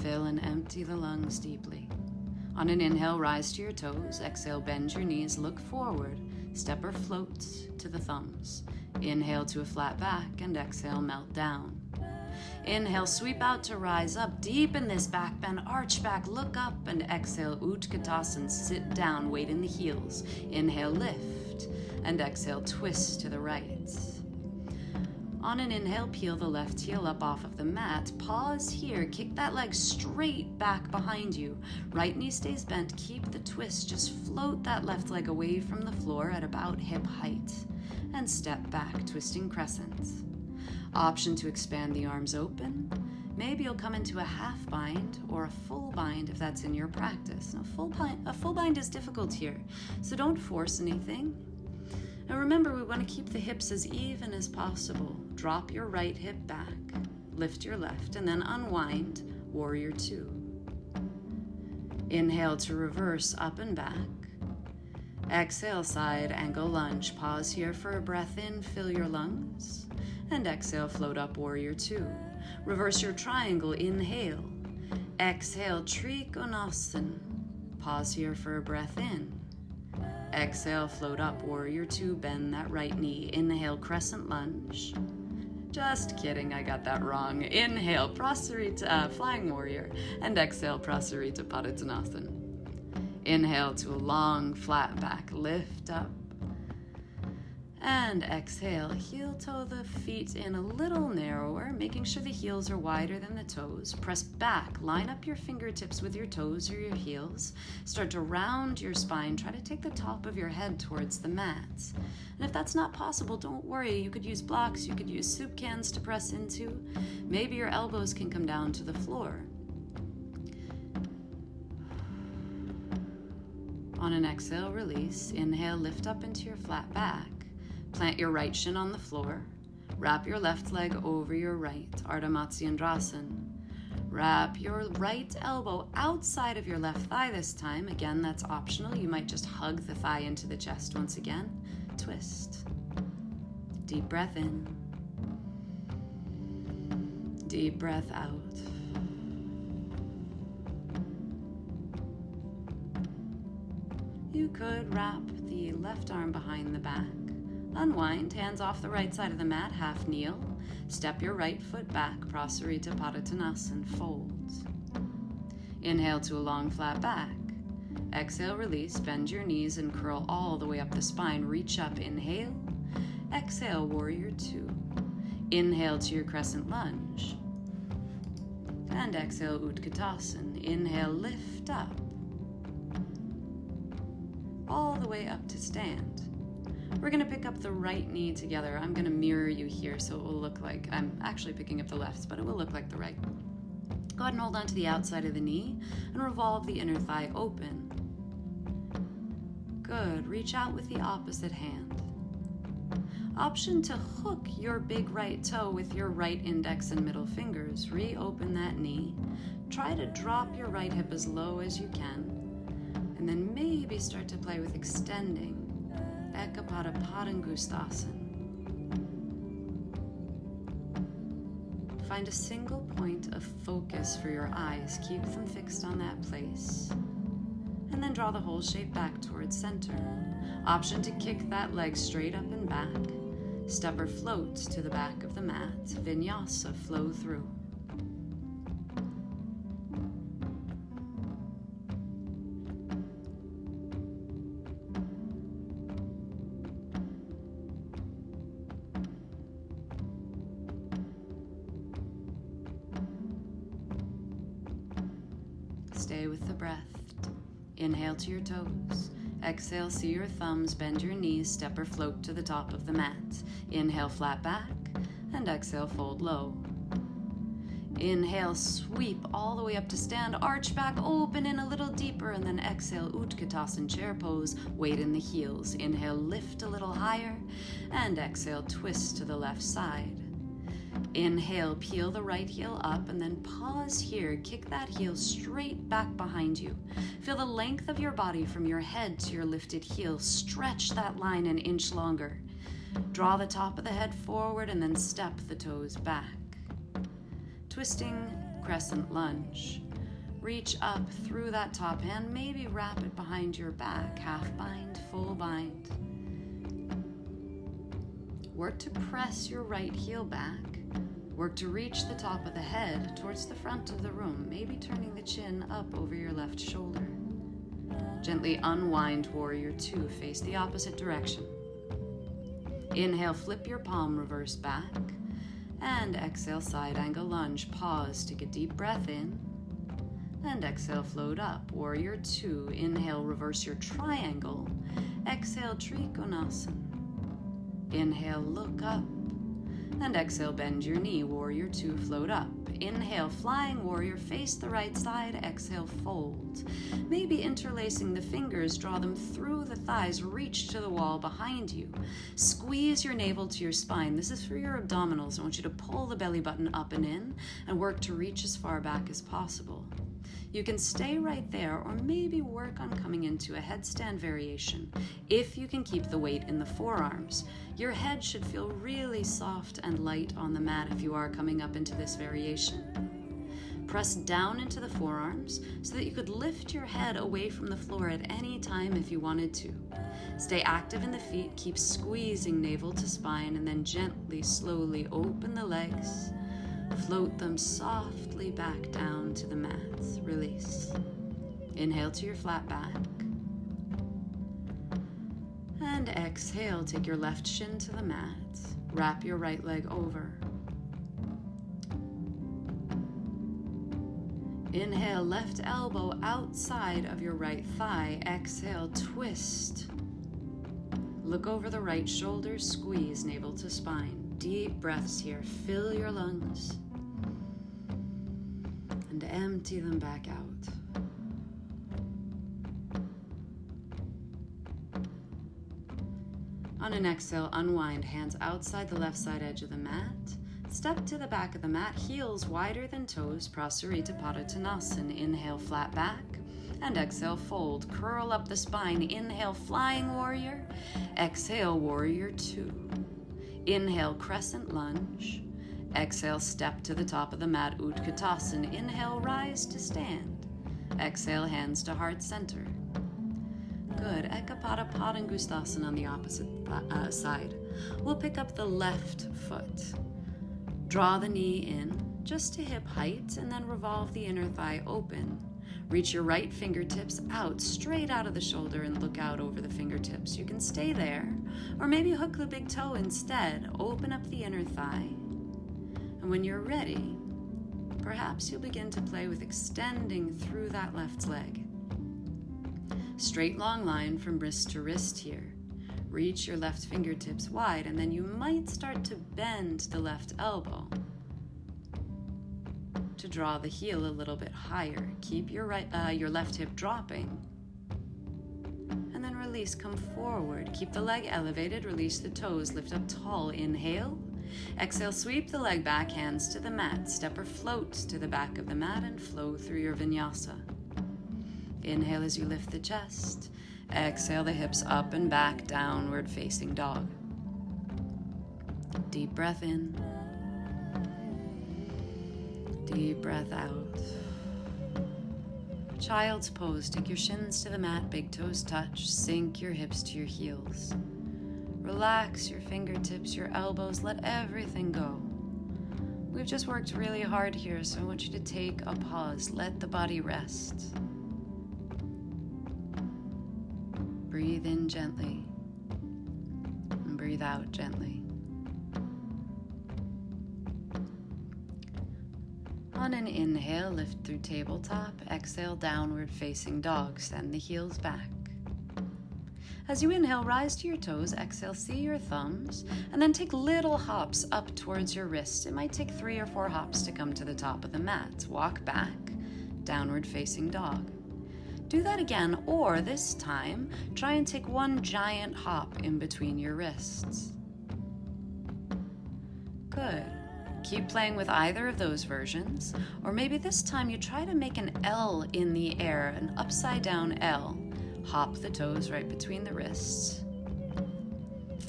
Fill and empty the lungs deeply. On an inhale, rise to your toes. Exhale, bend your knees, look forward. Step or float to the thumbs. Inhale to a flat back, and exhale, melt down. Inhale, sweep out to rise up. Deepen this back bend, arch back, look up, and exhale, Utkatasana, sit down, weight in the heels. Inhale, lift, and exhale, twist to the right. On an inhale, peel the left heel up off of the mat. Pause here, kick that leg straight back behind you. Right knee stays bent, keep the twist, just float that left leg away from the floor at about hip height. And step back, twisting crescent. Option to expand the arms open. Maybe you'll come into a half bind or a full bind if that's in your practice. Now, a full bind is difficult here, so don't force anything. And remember, we want to keep the hips as even as possible. Drop your right hip back, lift your left, and then unwind, warrior two. Inhale to reverse up and back. Exhale, side angle lunge. Pause here for a breath in, fill your lungs. And exhale, float up, warrior two. Reverse your triangle, inhale. Exhale, Trikonasana. Pause here for a breath in. Exhale, float up, warrior two, bend that right knee. Inhale, crescent lunge. Just kidding, I got that wrong. Inhale, Prasarita, flying warrior. And exhale, Prasarita Padottanasana. Inhale to a long, flat back, lift up. And exhale, heel toe the feet in a little narrower, making sure the heels are wider than the toes. Press back, line up your fingertips with your toes or your heels. Start to round your spine, try to take the top of your head towards the mat. And if that's not possible, don't worry. You could use blocks, you could use soup cans to press into. Maybe your elbows can come down to the floor. On an exhale, release. Inhale, lift up into your flat back. Plant your right shin on the floor. Wrap your left leg over your right, Ardha Matsyendrasana. Wrap your right elbow outside of your left thigh this time. Again, that's optional. You might just hug the thigh into the chest once again. Twist. Deep breath in. Deep breath out. You could wrap the left arm behind the back. Unwind, hands off the right side of the mat, half kneel. Step your right foot back, Prasarita Padottanasana, fold. Inhale to a long flat back. Exhale, release, bend your knees and curl all the way up the spine. Reach up, inhale. Exhale, warrior two. Inhale to your crescent lunge. And exhale, Utkatasana. Inhale, lift up. All the way up to stand. We're going to pick up the right knee together. I'm going to mirror you here so it will look like I'm actually picking up the left, but it will look like the right. Go ahead and hold on to the outside of the knee and revolve the inner thigh open. Good. Reach out with the opposite hand. Option to hook your big right toe with your right index and middle fingers. Reopen that knee. Try to drop your right hip as low as you can. And then maybe start to play with extending. Ekapada Padangusthasana. Find a single point of focus for your eyes. Keep them fixed on that place. And then draw the whole shape back towards center. Option to kick that leg straight up and back. Step or float to the back of the mat. Vinyasa, flow through. Stay with the breath. Inhale to your toes. Exhale, see your thumbs, bend your knees, step or float to the top of the mat. Inhale, flat back, and exhale, fold low. Inhale, sweep all the way up to stand, arch back, open in a little deeper, and then exhale, Utkatasana, chair pose, weight in the heels. Inhale, lift a little higher, and exhale, twist to the left side. Inhale, peel the right heel up, and then pause here. Kick that heel straight back behind you. Feel the length of your body from your head to your lifted heel. Stretch that line an inch longer. Draw the top of the head forward and then step the toes back. Twisting crescent lunge. Reach up through that top hand, maybe wrap it behind your back. Half bind, full bind. Work to press your right heel back. Work to reach the top of the head towards the front of the room, maybe turning the chin up over your left shoulder. Gently unwind, warrior two, face the opposite direction. Inhale, flip your palm, reverse back. And exhale, side angle lunge. Pause, take a deep breath in. And exhale, float up, warrior two. Inhale, reverse your triangle. Exhale, Trikonasana. Inhale, look up. And exhale, bend your knee, warrior two, float up. Inhale, flying warrior, face the right side. Exhale, fold. Maybe interlacing the fingers, draw them through the thighs, reach to the wall behind you. Squeeze your navel to your spine. This is for your abdominals. I want you to pull the belly button up and in and work to reach as far back as possible. You can stay right there or maybe work on coming into a headstand variation if you can keep the weight in the forearms. Your head should feel really soft and light on the mat if you are coming up into this variation. Press down into the forearms so that you could lift your head away from the floor at any time if you wanted to. Stay active in the feet, keep squeezing navel to spine, and then gently, slowly open the legs. Float them softly back down to the mat. Release. Inhale to your flat back. And exhale, take your left shin to the mat. Wrap your right leg over. Inhale, left elbow outside of your right thigh. Exhale, twist. Look over the right shoulder, squeeze navel to spine. Deep breaths here. Fill your lungs. And empty them back out. On an exhale, unwind, hands outside the left side edge of the mat. Step to the back of the mat, heels wider than toes, Prasarita Padottanasana. Inhale, flat back. And exhale, fold. Curl up the spine. Inhale, flying warrior. Exhale, warrior two. Inhale, crescent lunge. Exhale, step to the top of the mat, Utkatasana. Inhale, rise to stand. Exhale, hands to heart center. Good. Ekapada Padangusthasana on the opposite side. We'll pick up the left foot. Draw the knee in just to hip height and then revolve the inner thigh open. Reach your right fingertips out, straight out of the shoulder, and look out over the fingertips. You can stay there, or maybe hook the big toe instead. Open up the inner thigh. And when you're ready, perhaps you'll begin to play with extending through that left leg. Straight long line from wrist to wrist here. Reach your left fingertips wide, and then you might start to bend the left elbow to draw the heel a little bit higher. Keep your left hip dropping. And then release, come forward. Keep the leg elevated, release the toes, lift up tall. Inhale. Exhale, sweep the leg back, hands to the mat. Step or float to the back of the mat and flow through your vinyasa. Inhale as you lift the chest. Exhale the hips up and back, downward facing dog. Deep breath in. Deep breath out. Child's pose. Take your shins to the mat, big toes touch. Sink your hips to your heels. Relax your fingertips, your elbows, let everything go. We've just worked really hard here, so I want you to take a pause. Let the body rest. Breathe in gently and breathe out gently. On an inhale, lift through tabletop. Exhale, downward facing dog. Send the heels back. As you inhale, rise to your toes. Exhale, see your thumbs, and then take little hops up towards your wrists. It might take 3 or 4 hops to come to the top of the mat. Walk back, downward facing dog. Do that again, or this time, try and take one giant hop in between your wrists. Good. Keep playing with either of those versions, or maybe this time you try to make an L in the air, an upside down L. Hop the toes right between the wrists.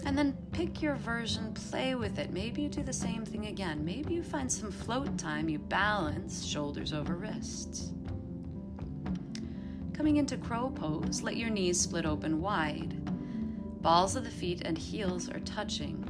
And then pick your version, play with it. Maybe you do the same thing again. Maybe you find some float time, you balance shoulders over wrists. Coming into crow pose, let your knees split open wide. Balls of the feet and heels are touching.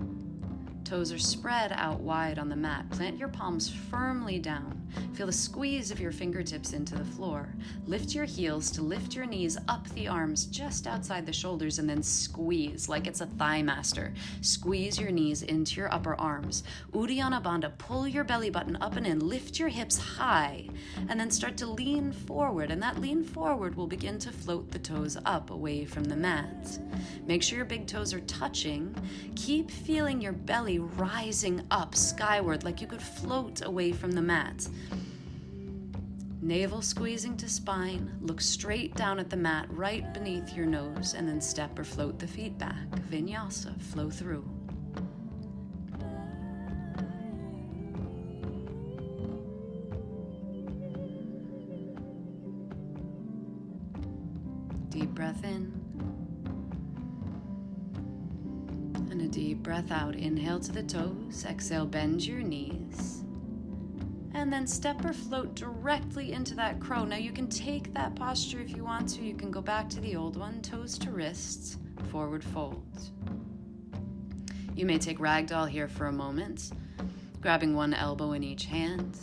Toes are spread out wide on the mat. Plant your palms firmly down. Feel the squeeze of your fingertips into the floor. Lift your heels to lift your knees up the arms just outside the shoulders, and then squeeze like it's a thigh master. Squeeze your knees into your upper arms. Uddiyana Bandha, pull your belly button up and in. Lift your hips high, and then start to lean forward, and that lean forward will begin to float the toes up away from the mat. Make sure your big toes are touching. Keep feeling your belly rising up skyward like you could float away from the mat. Navel squeezing to spine. Look straight down at the mat right beneath your nose, and then step or float the feet back. Vinyasa, flow through. Deep breath in. And a deep breath out. Inhale to the toes. Exhale, bend your knees. And then step or float directly into that crow. Now you can take that posture if you want to. You can go back to the old one. Toes to wrists. Forward fold. You may take ragdoll here for a moment, grabbing one elbow in each hand.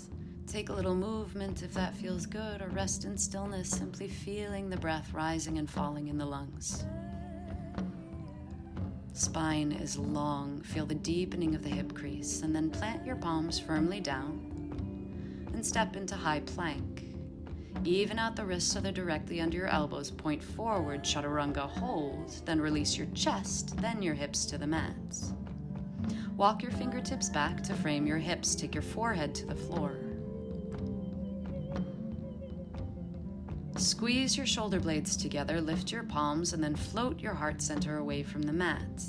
Take a little movement if that feels good, or rest in stillness, simply feeling the breath rising and falling in the lungs. Spine is long. Feel the deepening of the hip crease, and then plant your palms firmly down and step into high plank. Even out the wrists so they're directly under your elbows. Point forward, chaturanga, hold, then release your chest, then your hips to the mat. Walk your fingertips back to frame your hips. Take your forehead to the floor. Squeeze your shoulder blades together, lift your palms, and then float your heart center away from the mat.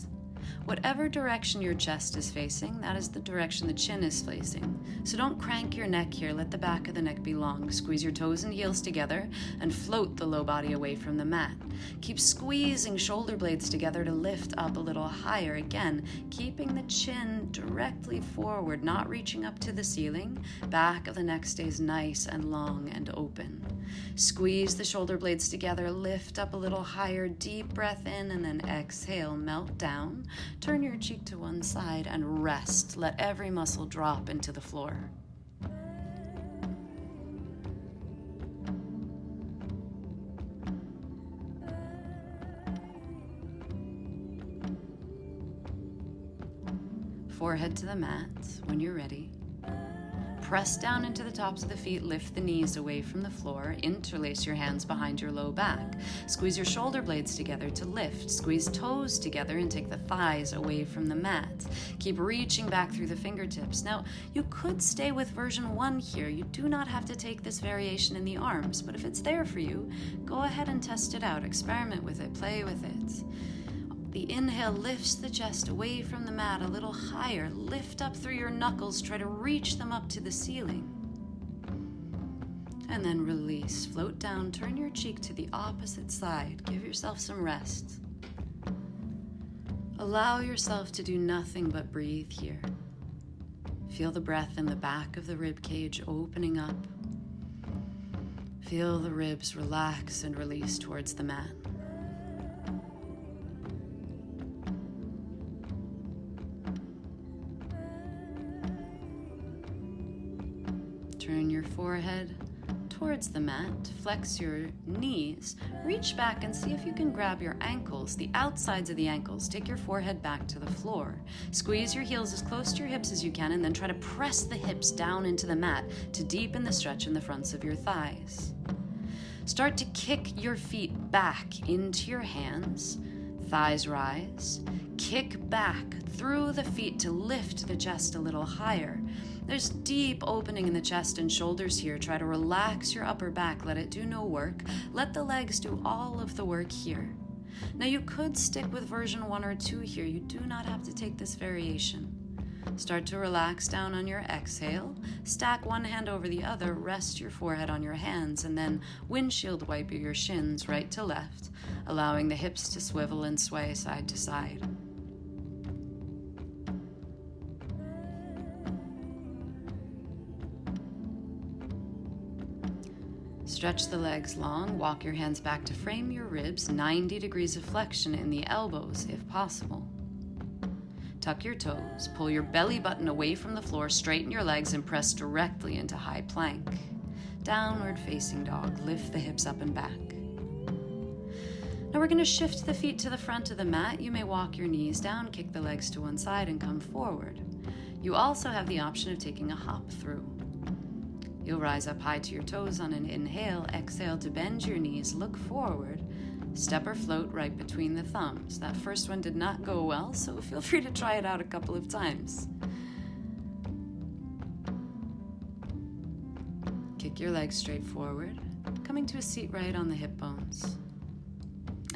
Whatever direction your chest is facing, that is the direction the chin is facing. So don't crank your neck here, let the back of the neck be long. Squeeze your toes and heels together and float the low body away from the mat. Keep squeezing shoulder blades together to lift up a little higher. Again, keeping the chin directly forward, not reaching up to the ceiling. Back of the neck stays nice and long and open. Squeeze the shoulder blades together, lift up a little higher, deep breath in, and then exhale, melt down. Turn your cheek to one side and rest. Let every muscle drop into the floor. Forehead to the mat when you're ready. Press down into the tops of the feet, lift the knees away from the floor, interlace your hands behind your low back. Squeeze your shoulder blades together to lift. Squeeze toes together and take the thighs away from the mat. Keep reaching back through the fingertips. Now, you could stay with version 1 here. You do not have to take this variation in the arms, but if it's there for you, go ahead and test it out. Experiment with it, play with it. The inhale lifts the chest away from the mat a little higher. Lift up through your knuckles. Try to reach them up to the ceiling. And then release. Float down. Turn your cheek to the opposite side. Give yourself some rest. Allow yourself to do nothing but breathe here. Feel the breath in the back of the rib cage opening up. Feel the ribs relax and release towards the mat. Turn your forehead towards the mat, flex your knees, reach back and see if you can grab your ankles, the outsides of the ankles. Take your forehead back to the floor. Squeeze your heels as close to your hips as you can, and then try to press the hips down into the mat to deepen the stretch in the fronts of your thighs. Start to kick your feet back into your hands. Thighs rise. Kick back through the feet to lift the chest a little higher. There's deep opening in the chest and shoulders here. Try to relax your upper back. Let it do no work. Let the legs do all of the work here. Now you could stick with version 1 or 2 here. You do not have to take this variation. Start to relax down on your exhale. Stack one hand over the other. Rest your forehead on your hands, and then windshield wipe your shins right to left, allowing the hips to swivel and sway side to side. Stretch the legs long, walk your hands back to frame your ribs, 90 degrees of flexion in the elbows if possible. Tuck your toes, pull your belly button away from the floor, straighten your legs, and press directly into high plank. Downward facing dog, lift the hips up and back. Now we're going to shift the feet to the front of the mat. You may walk your knees down, kick the legs to one side, and come forward. You also have the option of taking a hop through. You'll rise up high to your toes on an inhale. Exhale to bend your knees, look forward. Step or float right between the thumbs. That first one did not go well, so feel free to try it out a couple of times. Kick your legs straight forward, coming to a seat right on the hip bones.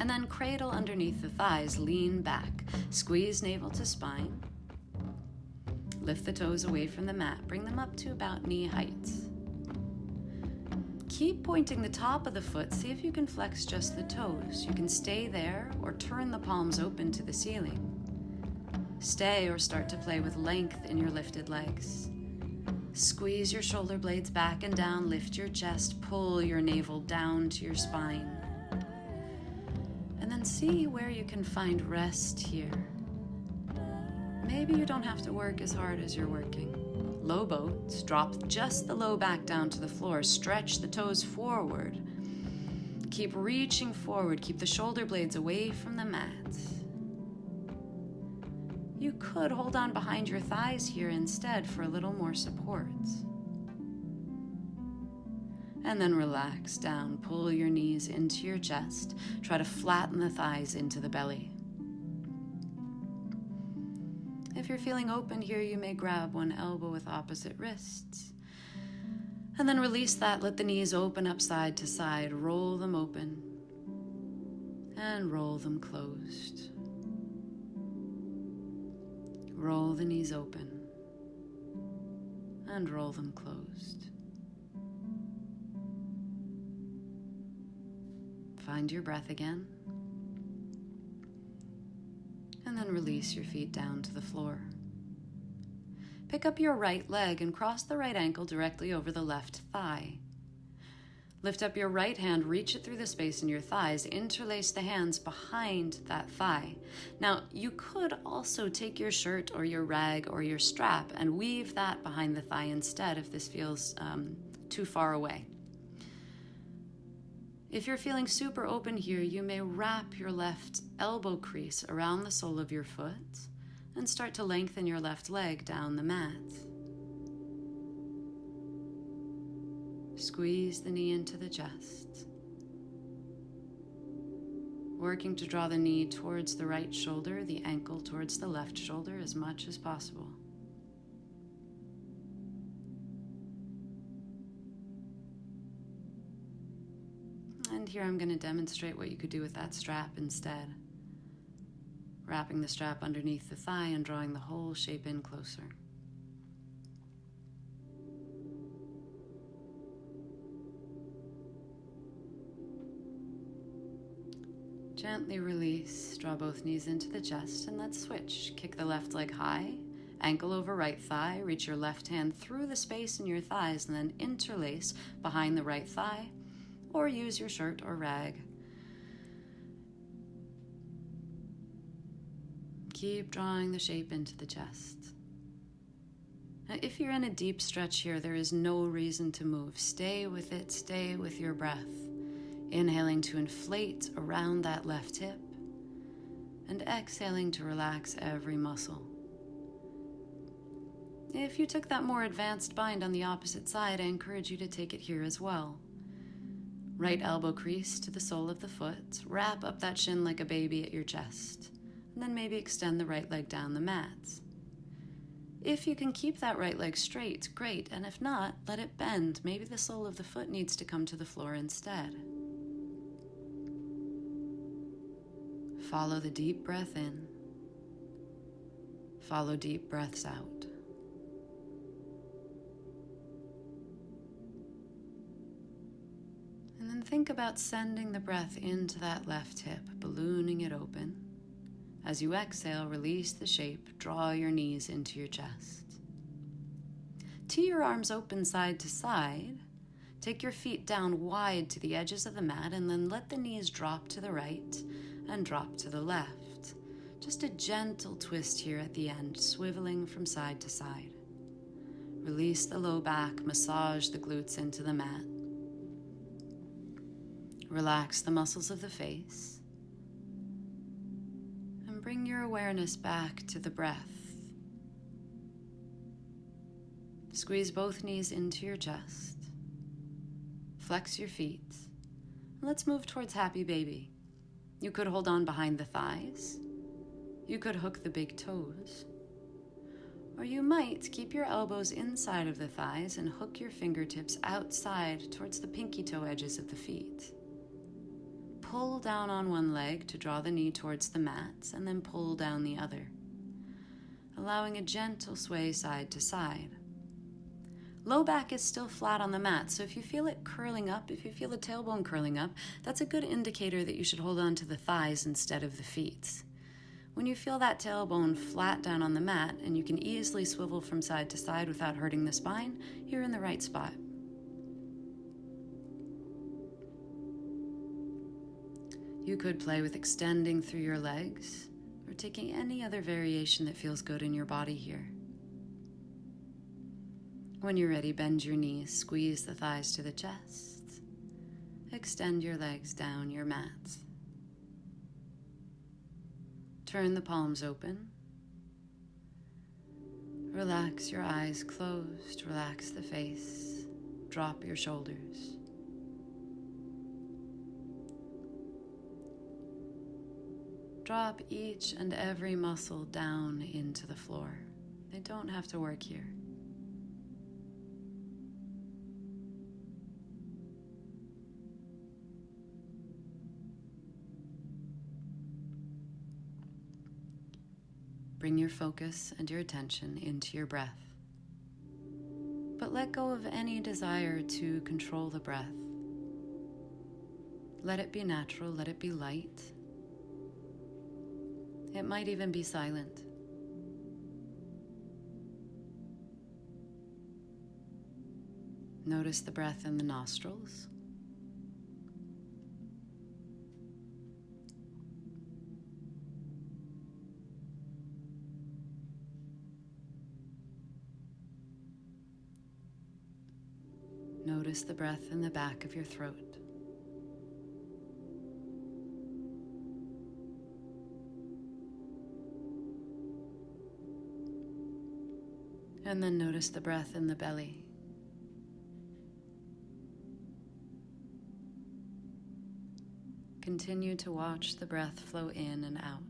And then cradle underneath the thighs, lean back, squeeze navel to spine. Lift the toes away from the mat, bring them up to about knee height. Keep pointing the top of the foot, see if you can flex just the toes. You can stay there or turn the palms open to the ceiling. Stay or start to play with length in your lifted legs. Squeeze your shoulder blades back and down, lift your chest, pull your navel down to your spine. And then see where you can find rest here. Maybe you don't have to work as hard as you're working. Low boats, drop just the low back down to the floor, stretch the toes forward. Keep reaching forward, keep the shoulder blades away from the mat. You could hold on behind your thighs here instead for a little more support. And then relax down, pull your knees into your chest, try to flatten the thighs into the belly. If you're feeling open here, you may grab one elbow with opposite wrists. And then release that, let the knees open up side to side, roll them open, and roll them closed. Roll the knees open, and roll them closed. Find your breath again. And then release your feet down to the floor. Pick up your right leg and cross the right ankle directly over the left thigh. Lift up your right hand, reach it through the space in your thighs, interlace the hands behind that thigh. Now, you could also take your shirt or your rag or your strap and weave that behind the thigh instead if this feels too far away. If you're feeling super open here, you may wrap your left elbow crease around the sole of your foot and start to lengthen your left leg down the mat. Squeeze the knee into the chest, working to draw the knee towards the right shoulder, the ankle towards the left shoulder as much as possible. And here I'm going to demonstrate what you could do with that strap instead. Wrapping the strap underneath the thigh and drawing the whole shape in closer. Gently release, draw both knees into the chest, and let's switch. Kick the left leg high, ankle over right thigh, reach your left hand through the space in your thighs, and then interlace behind the right thigh, or use your shirt or rag. Keep drawing the shape into the chest. Now, if you're in a deep stretch here, there is no reason to move. Stay with it, stay with your breath. Inhaling to inflate around that left hip, and exhaling to relax every muscle. If you took that more advanced bind on the opposite side, I encourage you to take it here as well. Right elbow crease to the sole of the foot, wrap up that shin like a baby at your chest, and then maybe extend the right leg down the mat. If you can keep that right leg straight, great, and if not, let it bend. Maybe the sole of the foot needs to come to the floor instead. Follow the deep breath in. Follow deep breaths out. And then think about sending the breath into that left hip, ballooning it open. As you exhale, release the shape, draw your knees into your chest. Tee your arms open side to side. Take your feet down wide to the edges of the mat, and then let the knees drop to the right and drop to the left. Just a gentle twist here at the end, swiveling from side to side. Release the low back, massage the glutes into the mat. Relax the muscles of the face. And bring your awareness back to the breath. Squeeze both knees into your chest. Flex your feet. Let's move towards happy baby. You could hold on behind the thighs. You could hook the big toes. Or you might keep your elbows inside of the thighs and hook your fingertips outside towards the pinky toe edges of the feet. Pull down on one leg to draw the knee towards the mat, and then pull down the other, allowing a gentle sway side to side. Low back is still flat on the mat, so if you feel it curling up, if you feel the tailbone curling up, that's a good indicator that you should hold on to the thighs instead of the feet. When you feel that tailbone flat down on the mat and you can easily swivel from side to side without hurting the spine, you're in the right spot. You could play with extending through your legs or taking any other variation that feels good in your body here. When you're ready, bend your knees, squeeze the thighs to the chest. Extend your legs down your mat. Turn the palms open. Relax your eyes closed, relax the face. Drop your shoulders. Drop each and every muscle down into the floor. They don't have to work here. Bring your focus and your attention into your breath. But let go of any desire to control the breath. Let it be natural, let it be light. It might even be silent. Notice the breath in the nostrils. Notice the breath in the back of your throat. And then notice the breath in the belly. Continue to watch the breath flow in and out.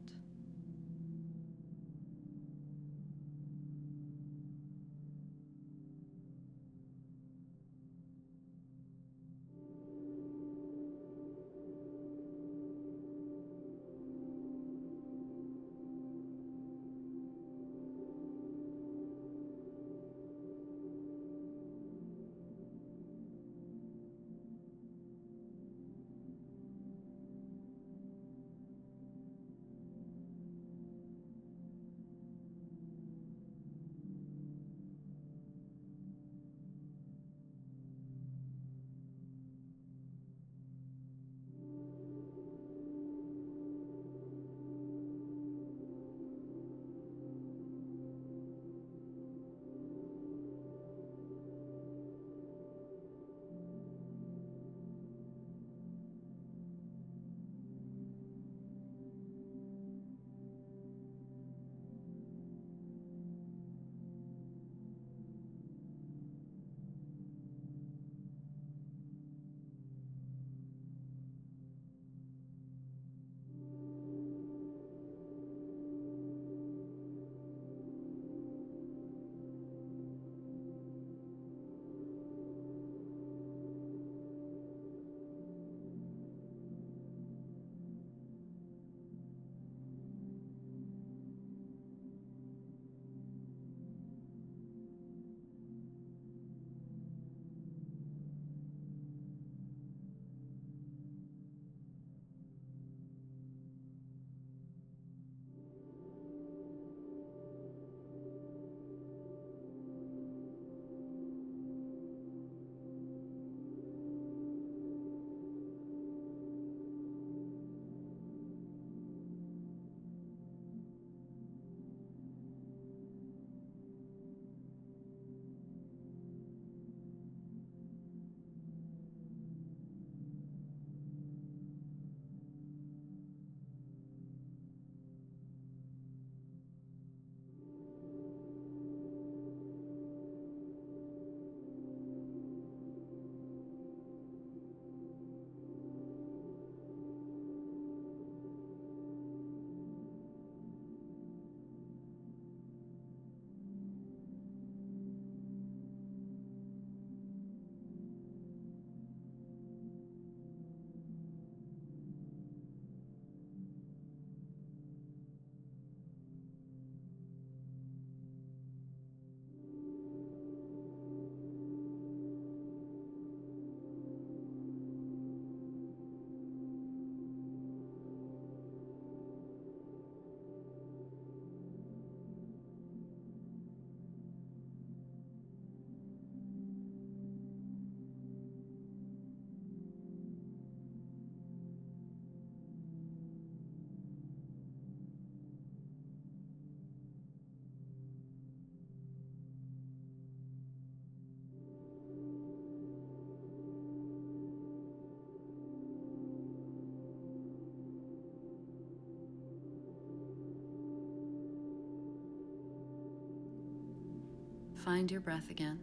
find your breath again,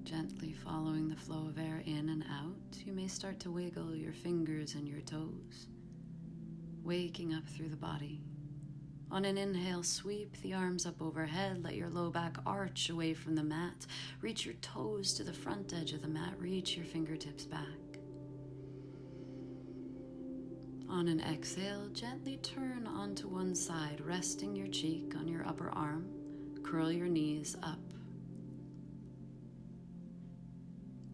gently following the flow of air in and out. You may start to wiggle your fingers and your toes, waking up through the body. On an inhale, sweep the arms up overhead. Let your low back arch away from the mat. Reach your toes to the front edge of the mat. Reach your fingertips back. On an exhale, gently turn onto one side, resting your cheek on your upper arm. Curl your knees up.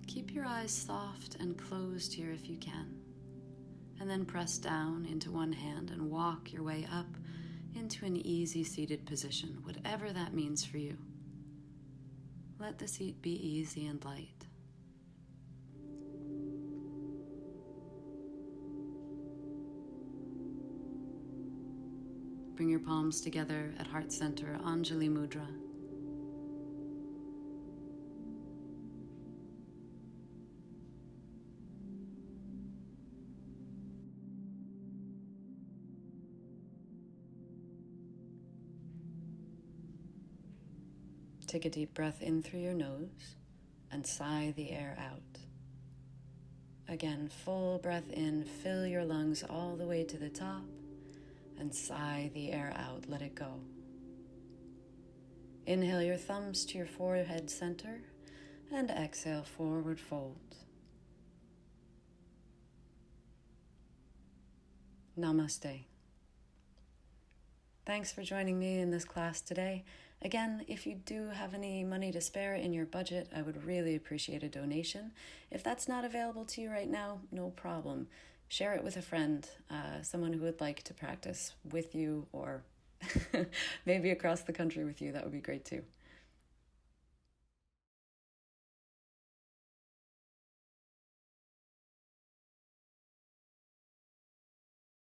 Keep your eyes soft and closed here if you can. And then press down into one hand and walk your way up into an easy seated position, whatever that means for you. Let the seat be easy and light. Bring your palms together at heart center, Anjali Mudra. Take a deep breath in through your nose and sigh the air out. Again, full breath in, fill your lungs all the way to the top, and sigh the air out, let it go. Inhale your thumbs to your forehead center, and exhale, forward fold. Namaste. Thanks for joining me in this class today. Again, if you do have any money to spare in your budget, I would really appreciate a donation. If that's not available to you right now, no problem. Share it with a friend, someone who would like to practice with you or maybe across the country with you. That would be great too.